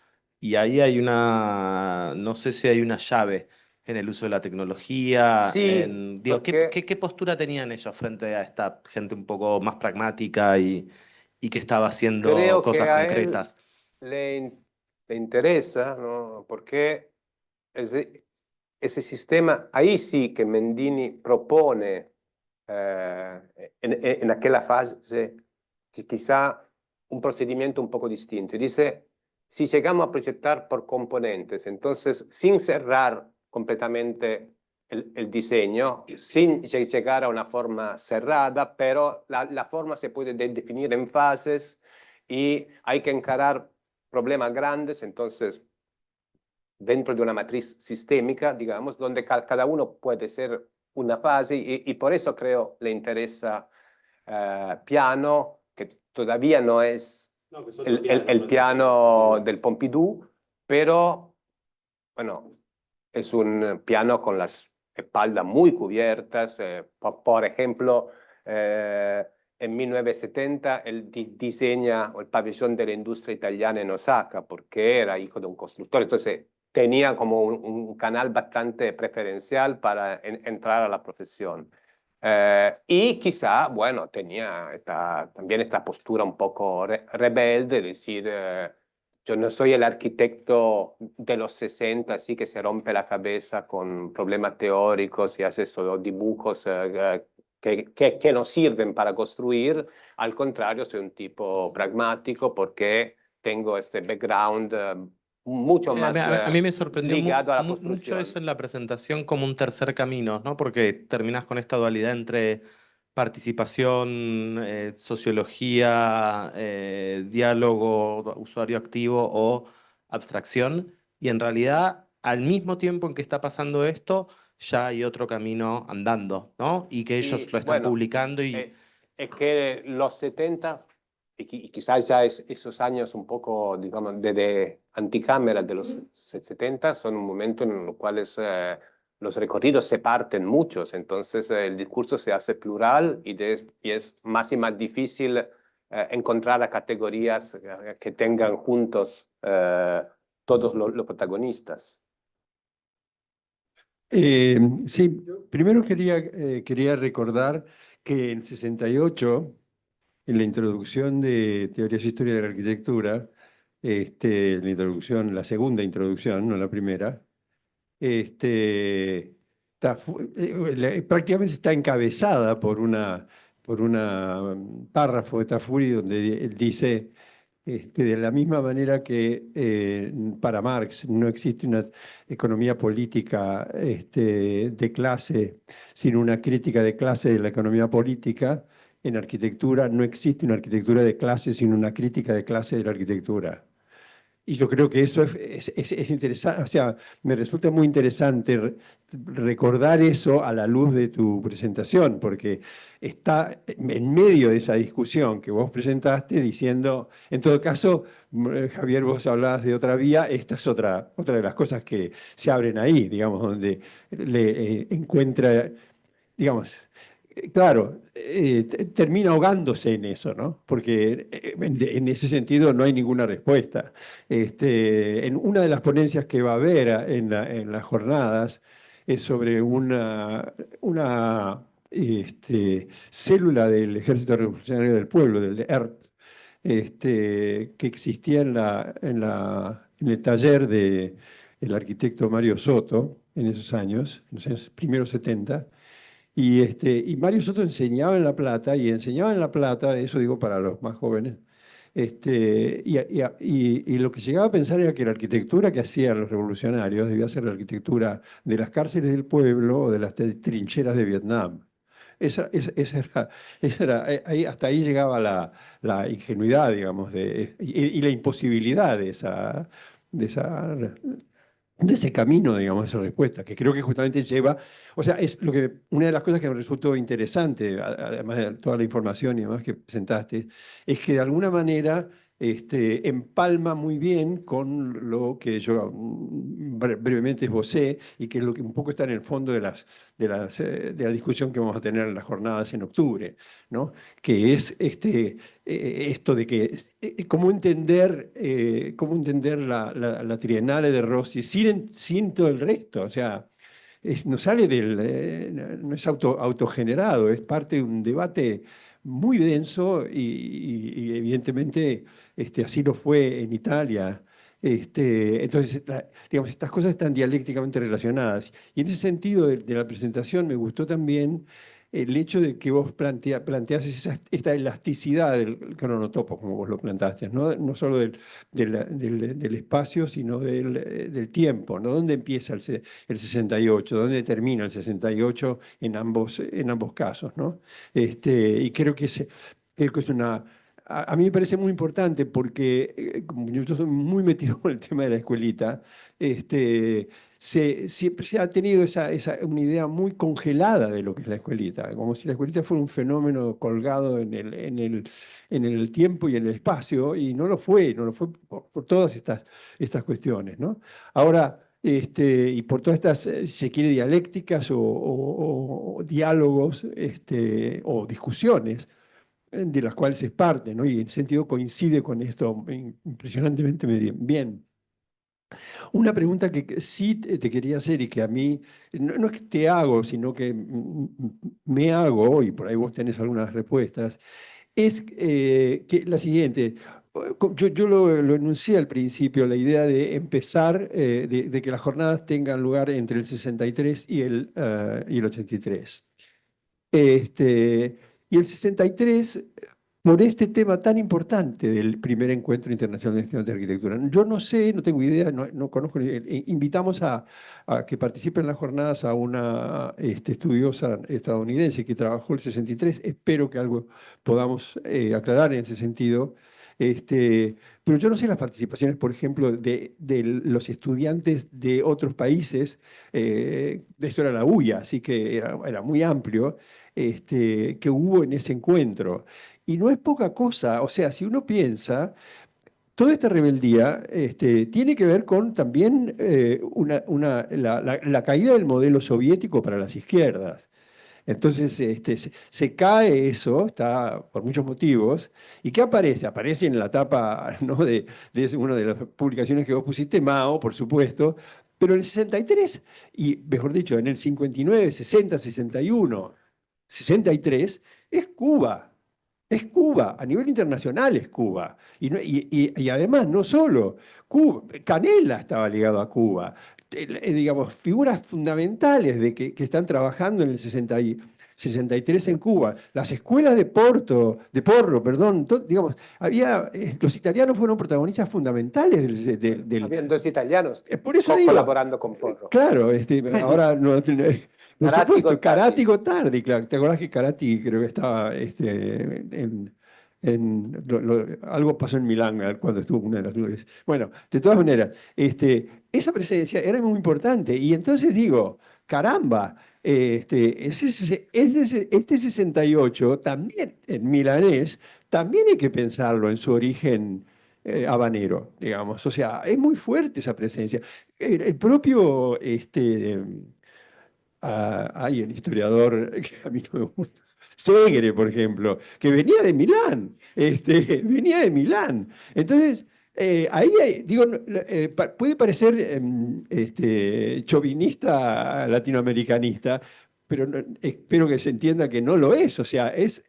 Y ahí no sé si hay una llave en el uso de la tecnología, Sí, digo, porque qué postura tenían ellos frente a esta gente un poco más pragmática y que estaba haciendo creo que cosas a él concretas? le interesa, ¿no? Porque ese sistema, ahí sí que Mendini propone en aquella fase quizá un procedimiento un poco distinto. Dice, si llegamos a proyectar por componentes, entonces sin cerrar completamente el diseño sin llegar a una forma cerrada, pero la forma se puede definir en fases y hay que encarar problemas grandes, entonces dentro de una matriz sistémica, digamos, donde cada uno puede ser una fase y por eso creo le interesa piano, que todavía no es No, que es otro el piano, el piano del Pompidou, pero bueno, es un piano con las espaldas muy cubiertas. Por ejemplo, en 1970 él diseña el pabellón de la industria italiana en Osaka porque era hijo de un constructor. Entonces tenía como un canal bastante preferencial para entrar a la profesión. Y quizá, bueno, tenía también esta postura un poco rebelde, decir, yo no soy el arquitecto de los 60, así que se rompe la cabeza con problemas teóricos y hace solo dibujos que no sirven para construir. Al contrario, soy un tipo pragmático porque tengo este background mucho más A mí me sorprendió ligado a la mucho eso construcción. en la presentación como un tercer camino, ¿no? Porque terminás con esta dualidad entre participación, sociología, diálogo, usuario activo o abstracción. Y en realidad, al mismo tiempo en que está pasando esto, ya hay otro camino andando, ¿no? Y que ellos Y lo están bueno, publicando y es que los 70 y quizás ya esos años un poco, digamos, de anticámara de los 70 son un momento en los cuales los recorridos se parten muchos, entonces el discurso se hace plural y es más y más difícil encontrar a categorías que tengan juntos todos los protagonistas. Sí, primero quería recordar que en 68, en la introducción de Teorías e Historia de la Arquitectura, la introducción, la segunda introducción, no la primera, prácticamente está encabezada por una párrafo de Tafuri donde él dice, de la misma manera que para Marx no existe una economía política de clase sin una crítica de clase de la economía política, en arquitectura no existe una arquitectura de clase sin una crítica de clase de la arquitectura. Y yo creo que eso es interesante, o sea, me resulta muy interesante recordar eso a la luz de tu presentación, porque está en medio de esa discusión que vos presentaste diciendo, en todo caso, Javier, vos hablabas de otra vía, esta es otra de las cosas que se abren ahí, digamos, donde le encuentra, digamos, claro, termina ahogándose en eso, ¿no? Porque en ese sentido no hay ninguna respuesta. En una de las ponencias que va a haber en las jornadas es sobre una célula del Ejército Revolucionario del Pueblo, del ERP, que existía en el taller del arquitecto Mario Soto en esos años, en los años primeros 70. Y Mario Soto enseñaba en La Plata, y enseñaba en La Plata, eso digo para los más jóvenes, y lo que llegaba a pensar era que la arquitectura que hacían los revolucionarios debía ser la arquitectura de las cárceles del pueblo o de las trincheras de Vietnam. Hasta ahí llegaba la ingenuidad, digamos, y la imposibilidad de ese camino, digamos, esa respuesta, que creo que justamente lleva, o sea, una de las cosas que me resultó interesante, además de toda la información y demás que presentaste, es que de alguna manera empalma muy bien con lo que yo brevemente esbocé y que es lo que un poco está en el fondo de la discusión que vamos a tener en las jornadas en octubre, ¿no? Que es esto de que cómo entender la Triennale de Rossi sin todo el resto, o sea, no sale no es autogenerado, es parte de un debate muy denso y evidentemente así lo fue en Italia. Entonces, digamos, estas cosas están dialécticamente relacionadas. Y en ese sentido de la presentación me gustó también el hecho de que vos planteases esta elasticidad del cronotopo, como vos lo planteaste, no solo del espacio, sino del tiempo, ¿no? ¿Dónde empieza el 68? ¿Dónde termina el 68 en ambos casos, ¿no? Y creo que es una... A mí me parece muy importante porque, como yo estoy muy metido con el tema de la escuelita, siempre se ha tenido una idea muy congelada de lo que es la escuelita, como si la escuelita fuera un fenómeno colgado en el tiempo y en el espacio, y no lo fue por todas estas cuestiones, ¿no? Ahora, y por todas estas, si se quiere, dialécticas o diálogos o discusiones de las cuales es parte, ¿no? Y en ese sentido coincide con esto impresionantemente bien. Una pregunta que sí te quería hacer y que a mí, no es que te hago, sino que me hago, y por ahí vos tenés algunas respuestas, es que la siguiente. Yo lo enuncié al principio, la idea de empezar, de que las jornadas tengan lugar entre el 63 y el 83. Y el 63, por este tema tan importante del primer encuentro internacional de estudiantes de arquitectura. Yo no sé, no tengo idea, no conozco. Invitamos a que participe en las jornadas a una estudiosa estadounidense que trabajó el 63. Espero que algo podamos aclarar en ese sentido. Pero yo no sé las participaciones, por ejemplo, de los estudiantes de otros países. Esto era la UIA, así que era muy amplio, que hubo en ese encuentro. Y no es poca cosa, o sea, si uno piensa, toda esta rebeldía tiene que ver con también la caída del modelo soviético para las izquierdas. Entonces se cae eso, está por muchos motivos. ¿Y qué aparece? Aparece en la tapa, ¿no? de una de las publicaciones que vos pusiste, Mao, por supuesto, pero en el 63, y mejor dicho, en el 59, 60, 61, 63, es Cuba. Es Cuba, a nivel internacional es Cuba. Y además, no solo, Cuba, Canela estaba ligado a Cuba. Digamos, figuras fundamentales que están trabajando en el 63 en Cuba. Las escuelas de Porro, perdón, digamos, los italianos fueron protagonistas fundamentales Habían dos italianos por eso digo, colaborando con Porro. claro, ahora no, por Carati supuesto, Gottardi. Carati Gottardi, claro. ¿Te acordás que Carati creo que estaba algo pasó en Milán cuando estuvo una de las veces? Bueno, de todas maneras, esa presencia era muy importante. Y entonces digo, caramba, este 68 también en milanés, también hay que pensarlo en su origen habanero, digamos. O sea, es muy fuerte esa presencia. El propio, el historiador que a mí no me gusta, Segre, por ejemplo, que venía de Milán, venía de Milán. Entonces, digo, puede parecer chauvinista latinoamericanista, pero espero que se entienda que no lo es. O sea, es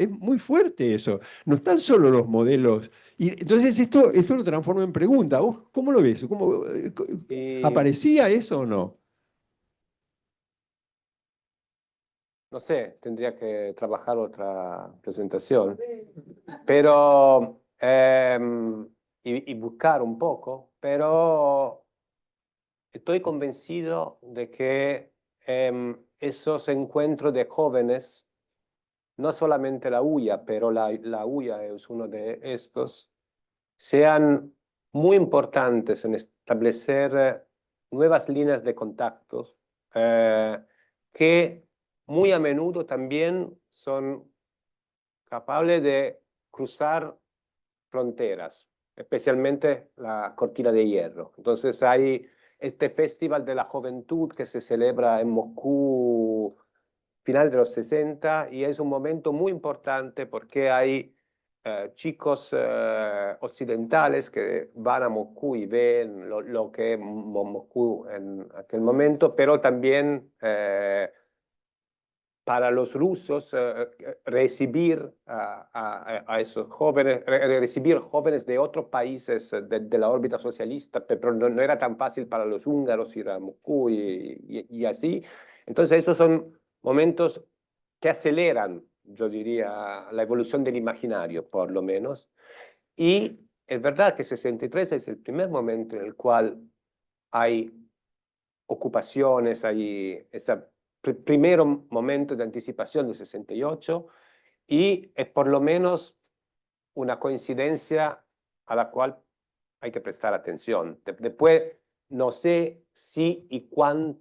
muy fuerte eso. No están solo los modelos. Y entonces esto lo transforma en pregunta. ¿Vos cómo lo ves? ¿Aparecía eso o no? No sé, tendría que trabajar otra presentación, pero y buscar un poco, pero estoy convencido de que esos encuentros de jóvenes, no solamente la UIA, pero la UIA es uno de estos, sean muy importantes en establecer nuevas líneas de contactos que muy a menudo también son capaces de cruzar fronteras, especialmente la Cortina de Hierro. Entonces hay este Festival de la Juventud que se celebra en Moscú final de los 60 y es un momento muy importante porque hay chicos occidentales que van a Moscú y ven lo que es Moscú en aquel momento, pero también para los rusos recibir a esos jóvenes, recibir jóvenes de otros países de la órbita socialista, pero no era tan fácil para los húngaros ir a Moscú y así. Entonces esos son momentos que aceleran, yo diría, la evolución del imaginario, por lo menos. Y es verdad que 63 es el primer momento en el cual hay ocupaciones, hay ese primer momento de anticipación del 68, y es por lo menos una coincidencia a la cual hay que prestar atención. Después, no sé si y cuándo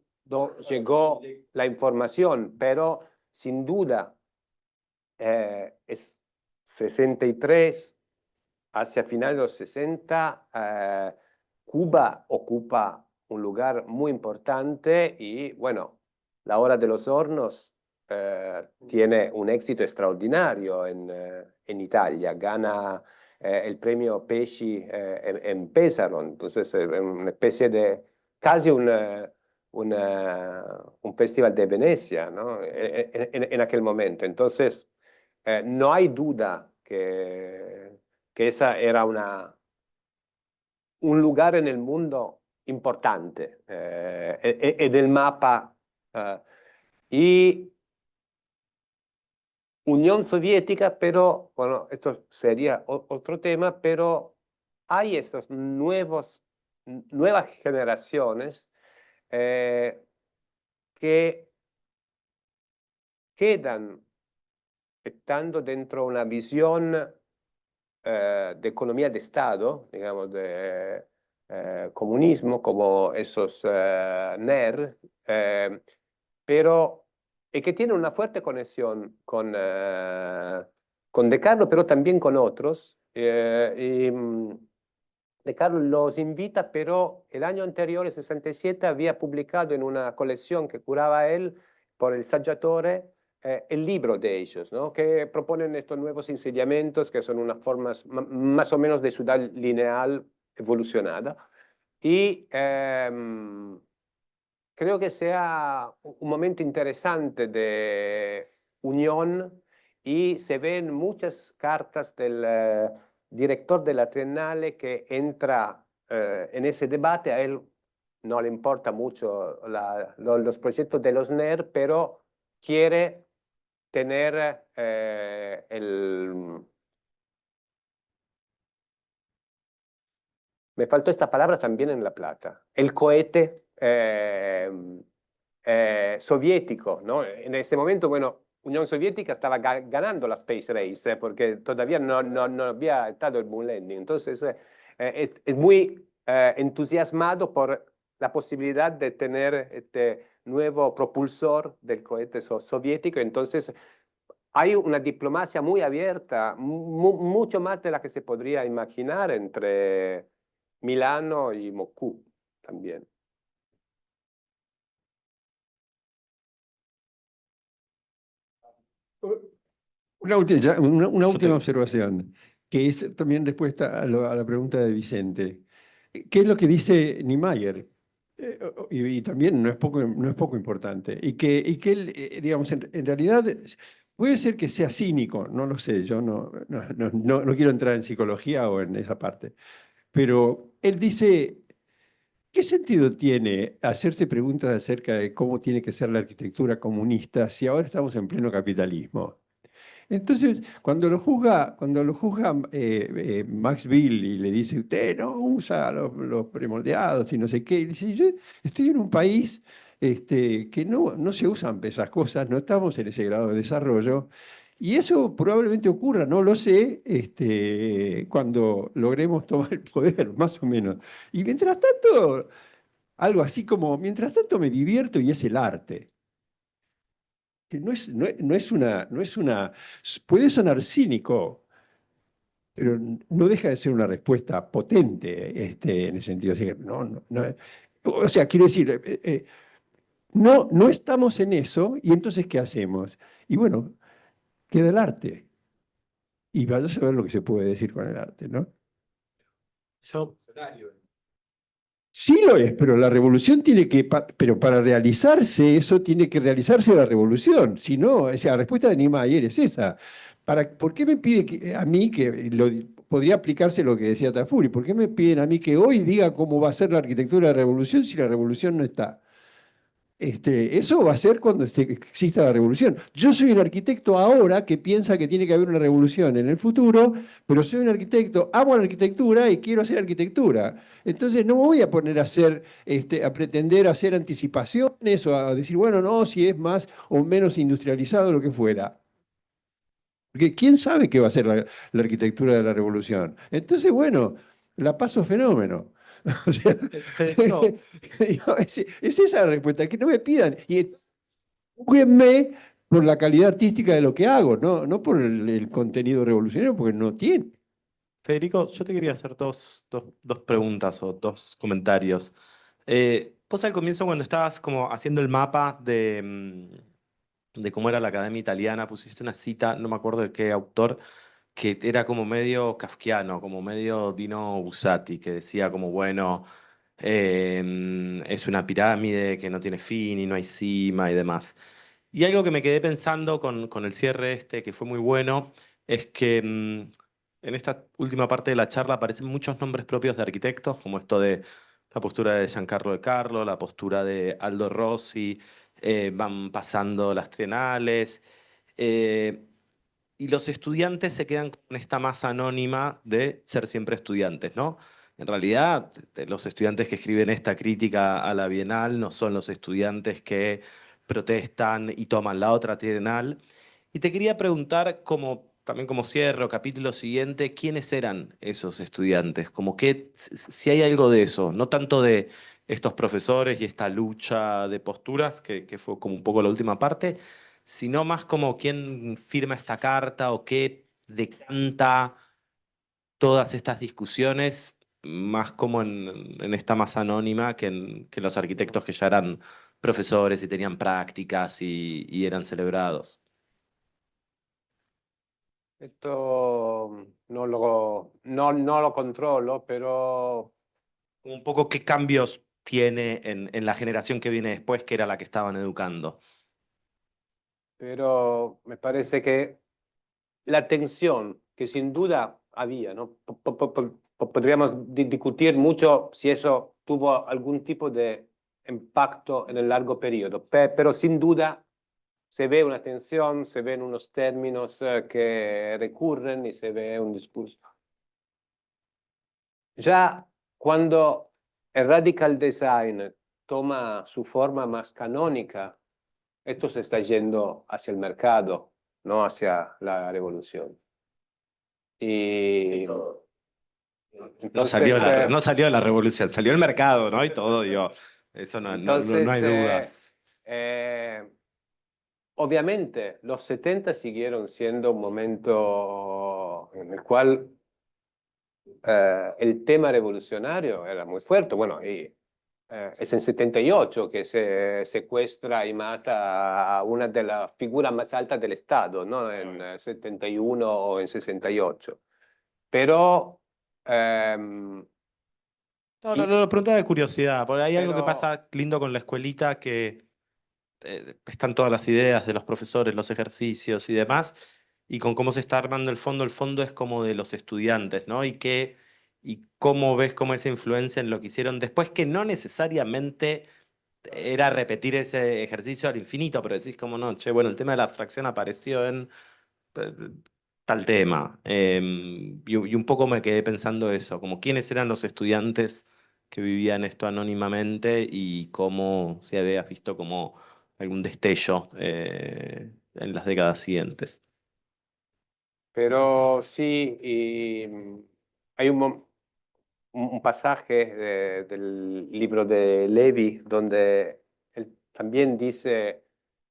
llegó la información, pero sin duda es 63, hacia finales de los 60, Cuba ocupa un lugar muy importante y, bueno, la Hora de los Hornos tiene un éxito extraordinario en Italia, gana el premio Pesci en Pesaro, entonces es una especie de, casi un festival de Venecia, ¿no? En aquel momento. Entonces, no hay duda que esa era un lugar en el mundo importante en el mapa. Y Unión Soviética, pero, bueno, esto sería otro tema, pero hay estas nuevas generaciones que quedan estando dentro una visión de economía de Estado, digamos, de comunismo, como esos NER, pero y que tiene una fuerte conexión con De Carlo, pero también con otros. De Carlo los invita, pero el año anterior, el 67, había publicado en una colección que curaba él por el Saggiatore, el libro de ellos, ¿no? Que proponen estos nuevos insediamentos que son unas formas más o menos de ciudad lineal evolucionada. Y creo que sea un momento interesante de unión y se ven muchas cartas del director de la Triennale que entra en ese debate. A él no le importa mucho los proyectos de los NER, pero quiere tener me faltó esta palabra también en La Plata, el cohete soviético, ¿no? En ese momento, bueno, Unión Soviética estaba ganando la Space Race, porque todavía no había estado el Moon Landing. Entonces, es muy entusiasmado por la posibilidad de tener este nuevo propulsor del cohete soviético. Entonces, hay una diplomacia muy abierta, mucho más de la que se podría imaginar entre Milano y Moscú también. Una última te- observación, que es también respuesta a la pregunta de Vicente. ¿Qué es lo que dice Niemeyer? Y también no es poco importante. Y que él, digamos, en realidad puede ser que sea cínico, no lo sé, yo no quiero entrar en psicología o en esa parte, pero él dice, ¿qué sentido tiene hacerse preguntas acerca de cómo tiene que ser la arquitectura comunista si ahora estamos en pleno capitalismo? Entonces, cuando lo juzga Max Bill y le dice, usted no usa los premoldeados y no sé qué, y dice, yo estoy en un país que no se usan esas cosas, no estamos en ese grado de desarrollo, y eso probablemente ocurra, no lo sé, cuando logremos tomar el poder, más o menos. Y mientras tanto, algo así como, mientras tanto me divierto y es el arte que no es una, puede sonar cínico, pero no deja de ser una respuesta potente en ese sentido. Así que o sea, quiero decir, no estamos en eso y entonces, ¿qué hacemos? Y bueno, queda el arte. Y vaya a saber lo que se puede decir con el arte, ¿no? Yo, Sí lo es, pero la revolución pero para realizarse eso tiene que realizarse la revolución. Si no, o sea, la respuesta de Niemeyer es esa. ¿Por qué me pide a mí podría aplicarse lo que decía Tafuri? ¿Por qué me piden a mí que hoy diga cómo va a ser la arquitectura de la revolución si la revolución no está? Eso va a ser cuando exista la revolución. Yo soy un arquitecto ahora que piensa que tiene que haber una revolución en el futuro, pero soy un arquitecto, amo la arquitectura y quiero hacer arquitectura. Entonces no me voy a poner a hacer, a pretender hacer anticipaciones o a decir, bueno, no, si es más o menos industrializado lo que fuera. Porque ¿quién sabe qué va a ser la arquitectura de la revolución? Entonces, bueno, la paso fenómeno. O sea, Federico, digo, es esa la respuesta, que no me pidan. Y júguenme por la calidad artística de lo que hago, no por el contenido revolucionario, porque no tiene. Federico, yo te quería hacer dos preguntas o dos comentarios. Vos al comienzo, cuando estabas como haciendo el mapa de cómo era la Academia Italiana, pusiste una cita, no me acuerdo de qué autor, que era como medio kafkiano, como medio Dino Buzzati, que decía como, bueno, es una pirámide que no tiene fin y no hay cima y demás. Y algo que me quedé pensando con el cierre este, que fue muy bueno, es que en esta última parte de la charla aparecen muchos nombres propios de arquitectos, como esto de la postura de Giancarlo de Carlo, la postura de Aldo Rossi, van pasando las trienales. eh, y los estudiantes se quedan con esta masa anónima de ser siempre estudiantes, ¿no? En realidad, los estudiantes que escriben esta crítica a la Bienal no son los estudiantes que protestan y toman la otra trienal. Y te quería preguntar, también como cierre o capítulo siguiente, ¿quiénes eran esos estudiantes? Como que si hay algo de eso, no tanto de estos profesores y esta lucha de posturas, que fue como un poco la última parte, sino más como quién firma esta carta o qué decanta todas estas discusiones, más como en esta masa anónima que los arquitectos que ya eran profesores y tenían prácticas y eran celebrados. Esto no lo controlo, pero Un poco qué cambios tiene en la generación que viene después, que era la que estaban educando. me parece que la tensión que sin duda había, ¿no? Podríamos discutir mucho si eso tuvo algún tipo de impacto en el largo periodo, pero sin duda se ve una tensión, se ven unos términos que recurren y se ve un discurso. Ya cuando el radical design toma su forma más canónica, esto se está yendo hacia el mercado, no hacia la revolución. Y entonces, No salió de la revolución, salió el mercado, ¿no? Y todo, digo, eso no hay dudas. eh, obviamente los 70 siguieron siendo un momento en el cual el tema revolucionario era muy fuerte. Bueno, es en 78 que se secuestra y mata a una de las figuras más altas del Estado, ¿no? En 71 o en 68. Pero, No, y, lo preguntaba de curiosidad, porque hay algo que pero, pasa lindo con la escuelita que están todas las ideas de los profesores, los ejercicios y demás, y con cómo se está armando el fondo es como de los estudiantes, ¿no? Y cómo ves cómo esa influencia en lo que hicieron después, que no necesariamente era repetir ese ejercicio al infinito, pero decís como no, che, bueno, el tema de la abstracción apareció en eh, tal tema. Y un poco me quedé pensando eso, como quiénes eran los estudiantes que vivían esto anónimamente y cómo si habías visto como algún destello en las décadas siguientes. pero sí, hay un pasaje del libro de Levi donde él también dice,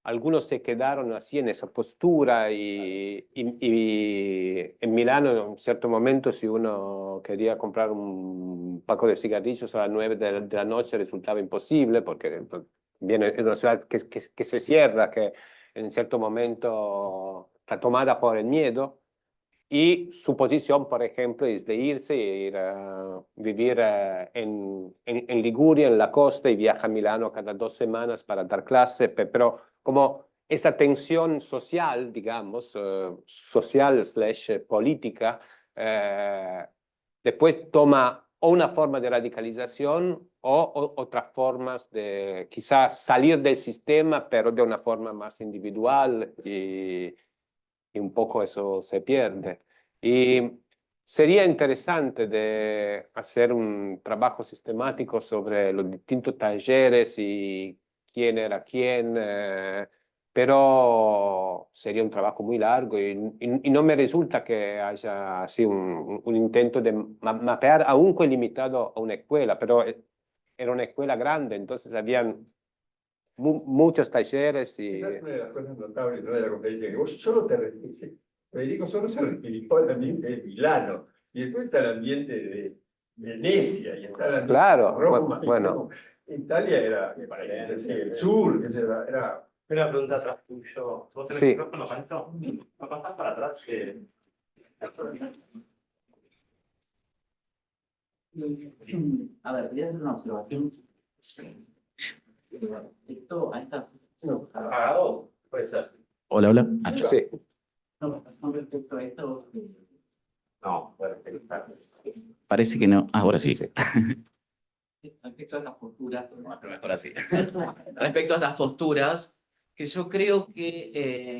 algunos se quedaron así en esa postura y en Milano en un cierto momento si uno quería comprar un paco de cigarrillos a las 9 de la noche resultaba imposible porque viene es una ciudad que se cierra, que en cierto momento está tomada por el miedo. Y su posición, por ejemplo, es de irse e ir a vivir en Liguria, en la costa, y viaja a Milano cada 2 semanas para dar clase, pero como esa tensión social, digamos, social slash política, después toma o una forma de radicalización otras formas de quizás salir del sistema, pero de una forma más individual y un poco eso se pierde. Y sería interesante de hacer un trabajo sistemático sobre los distintos talleres y quién era quién, pero sería un trabajo muy largo y no me resulta que haya así un intento de mapear, aunque limitado a una escuela, pero era una escuela grande, entonces habían muchos talleres y... Esa es una de las cosas notables, ¿no?, de la conferencia, que vos solo te refieres, Federico solo se refirió al ambiente de Milano, y después está el ambiente de Venecia, y está el ambiente Claro, de Roma. bueno. Italia era, para el sur, era... Una pregunta atrás tuyo. ¿Vos tenés Sí. micrófono, Pancho? ¿Va a pasar para atrás? A ver, voy a hacer una observación. Esto, ahí está. ¿Apagado? Puede ser. Hola, hola. Sí. No, con respecto a esto. No, bueno, Parece que no. Ahora sí. Sí. Respecto a estas posturas, ahora sí. Respecto a estas posturas, que yo creo que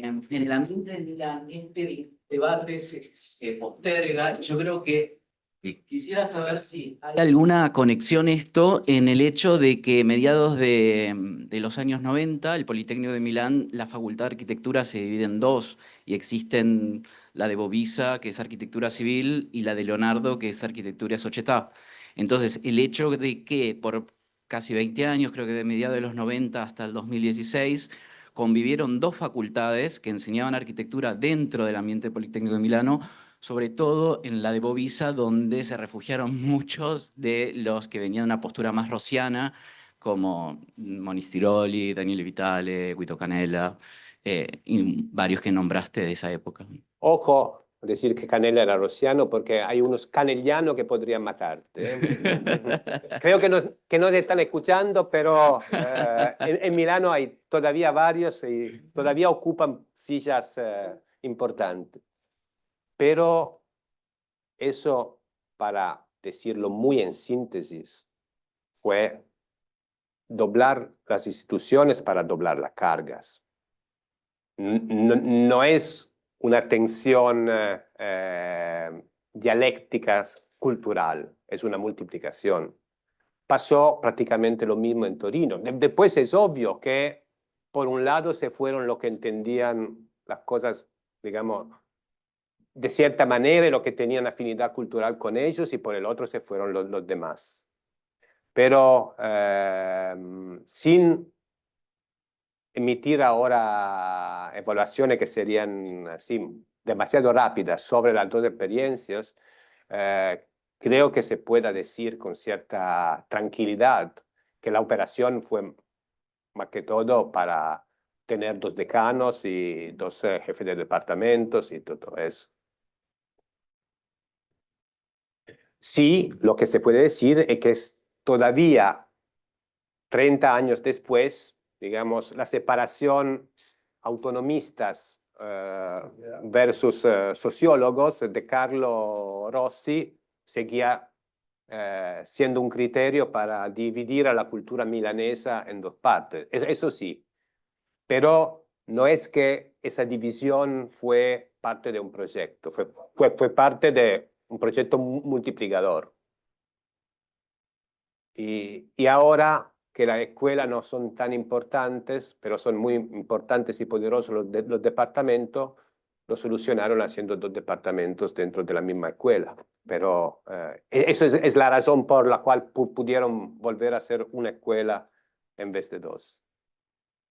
en el ambiente de Milán este debate se posterga. Yo creo que quisiera saber si hay alguna conexión esto en el hecho de que mediados de los años 90, el Politécnico de Milán, la Facultad de Arquitectura se divide en dos y existen la de Bovisa, que es Arquitectura Civil, y la de Leonardo, que es Arquitectura e Società. Entonces, el hecho de que por casi 20 años, creo que de mediados de los 90 hasta el 2016, convivieron dos facultades que enseñaban arquitectura dentro del ambiente Politécnico de Milano, sobre todo en la de Bovisa, donde se refugiaron muchos de los que venían de una postura más rosiana, como Monistiroli, Daniele Vitale, Guido Canella, y varios que nombraste de esa época. Ojo, decir que Canella era rosiano, porque hay unos canellianos que podrían matarte. Creo que no te están escuchando, pero en Milano hay todavía varios y todavía ocupan sillas importantes. Pero eso, para decirlo muy en síntesis, fue doblar las instituciones para doblar las cargas. No es una tensión dialéctica cultural, es una multiplicación. Pasó prácticamente lo mismo en Torino. Después es obvio que por un lado se fueron los que entendían las cosas, digamos, de cierta manera y los que tenían afinidad cultural con ellos, y por el otro se fueron los demás. Pero sin emitir ahora evaluaciones que serían así demasiado rápidas sobre las dos experiencias, creo que se pueda decir con cierta tranquilidad que la operación fue más que todo para tener dos decanos y dos jefes de departamentos y todo eso. Sí, lo que se puede decir es que es todavía 30 años después, digamos, la separación autonomistas versus sociólogos de Carlo Rossi seguía siendo un criterio para dividir a la cultura milanesa en dos partes. Eso sí, pero no es que esa división fue parte de un proyecto, fue parte de un proyecto multiplicador. Y ahora que las escuelas no son tan importantes, pero son muy importantes y poderosos los departamentos, lo solucionaron haciendo dos departamentos dentro de la misma escuela. Pero eso es la razón por la cual pudieron volver a hacer una escuela en vez de dos.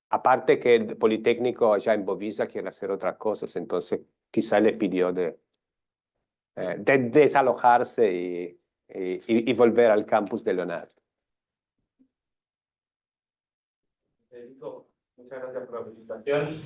Aparte que el Politécnico allá en Bovisa quiere hacer otras cosas, entonces quizá le pidió de desalojarse y volver al campus de Leonardo. Federico, muchas gracias por la presentación.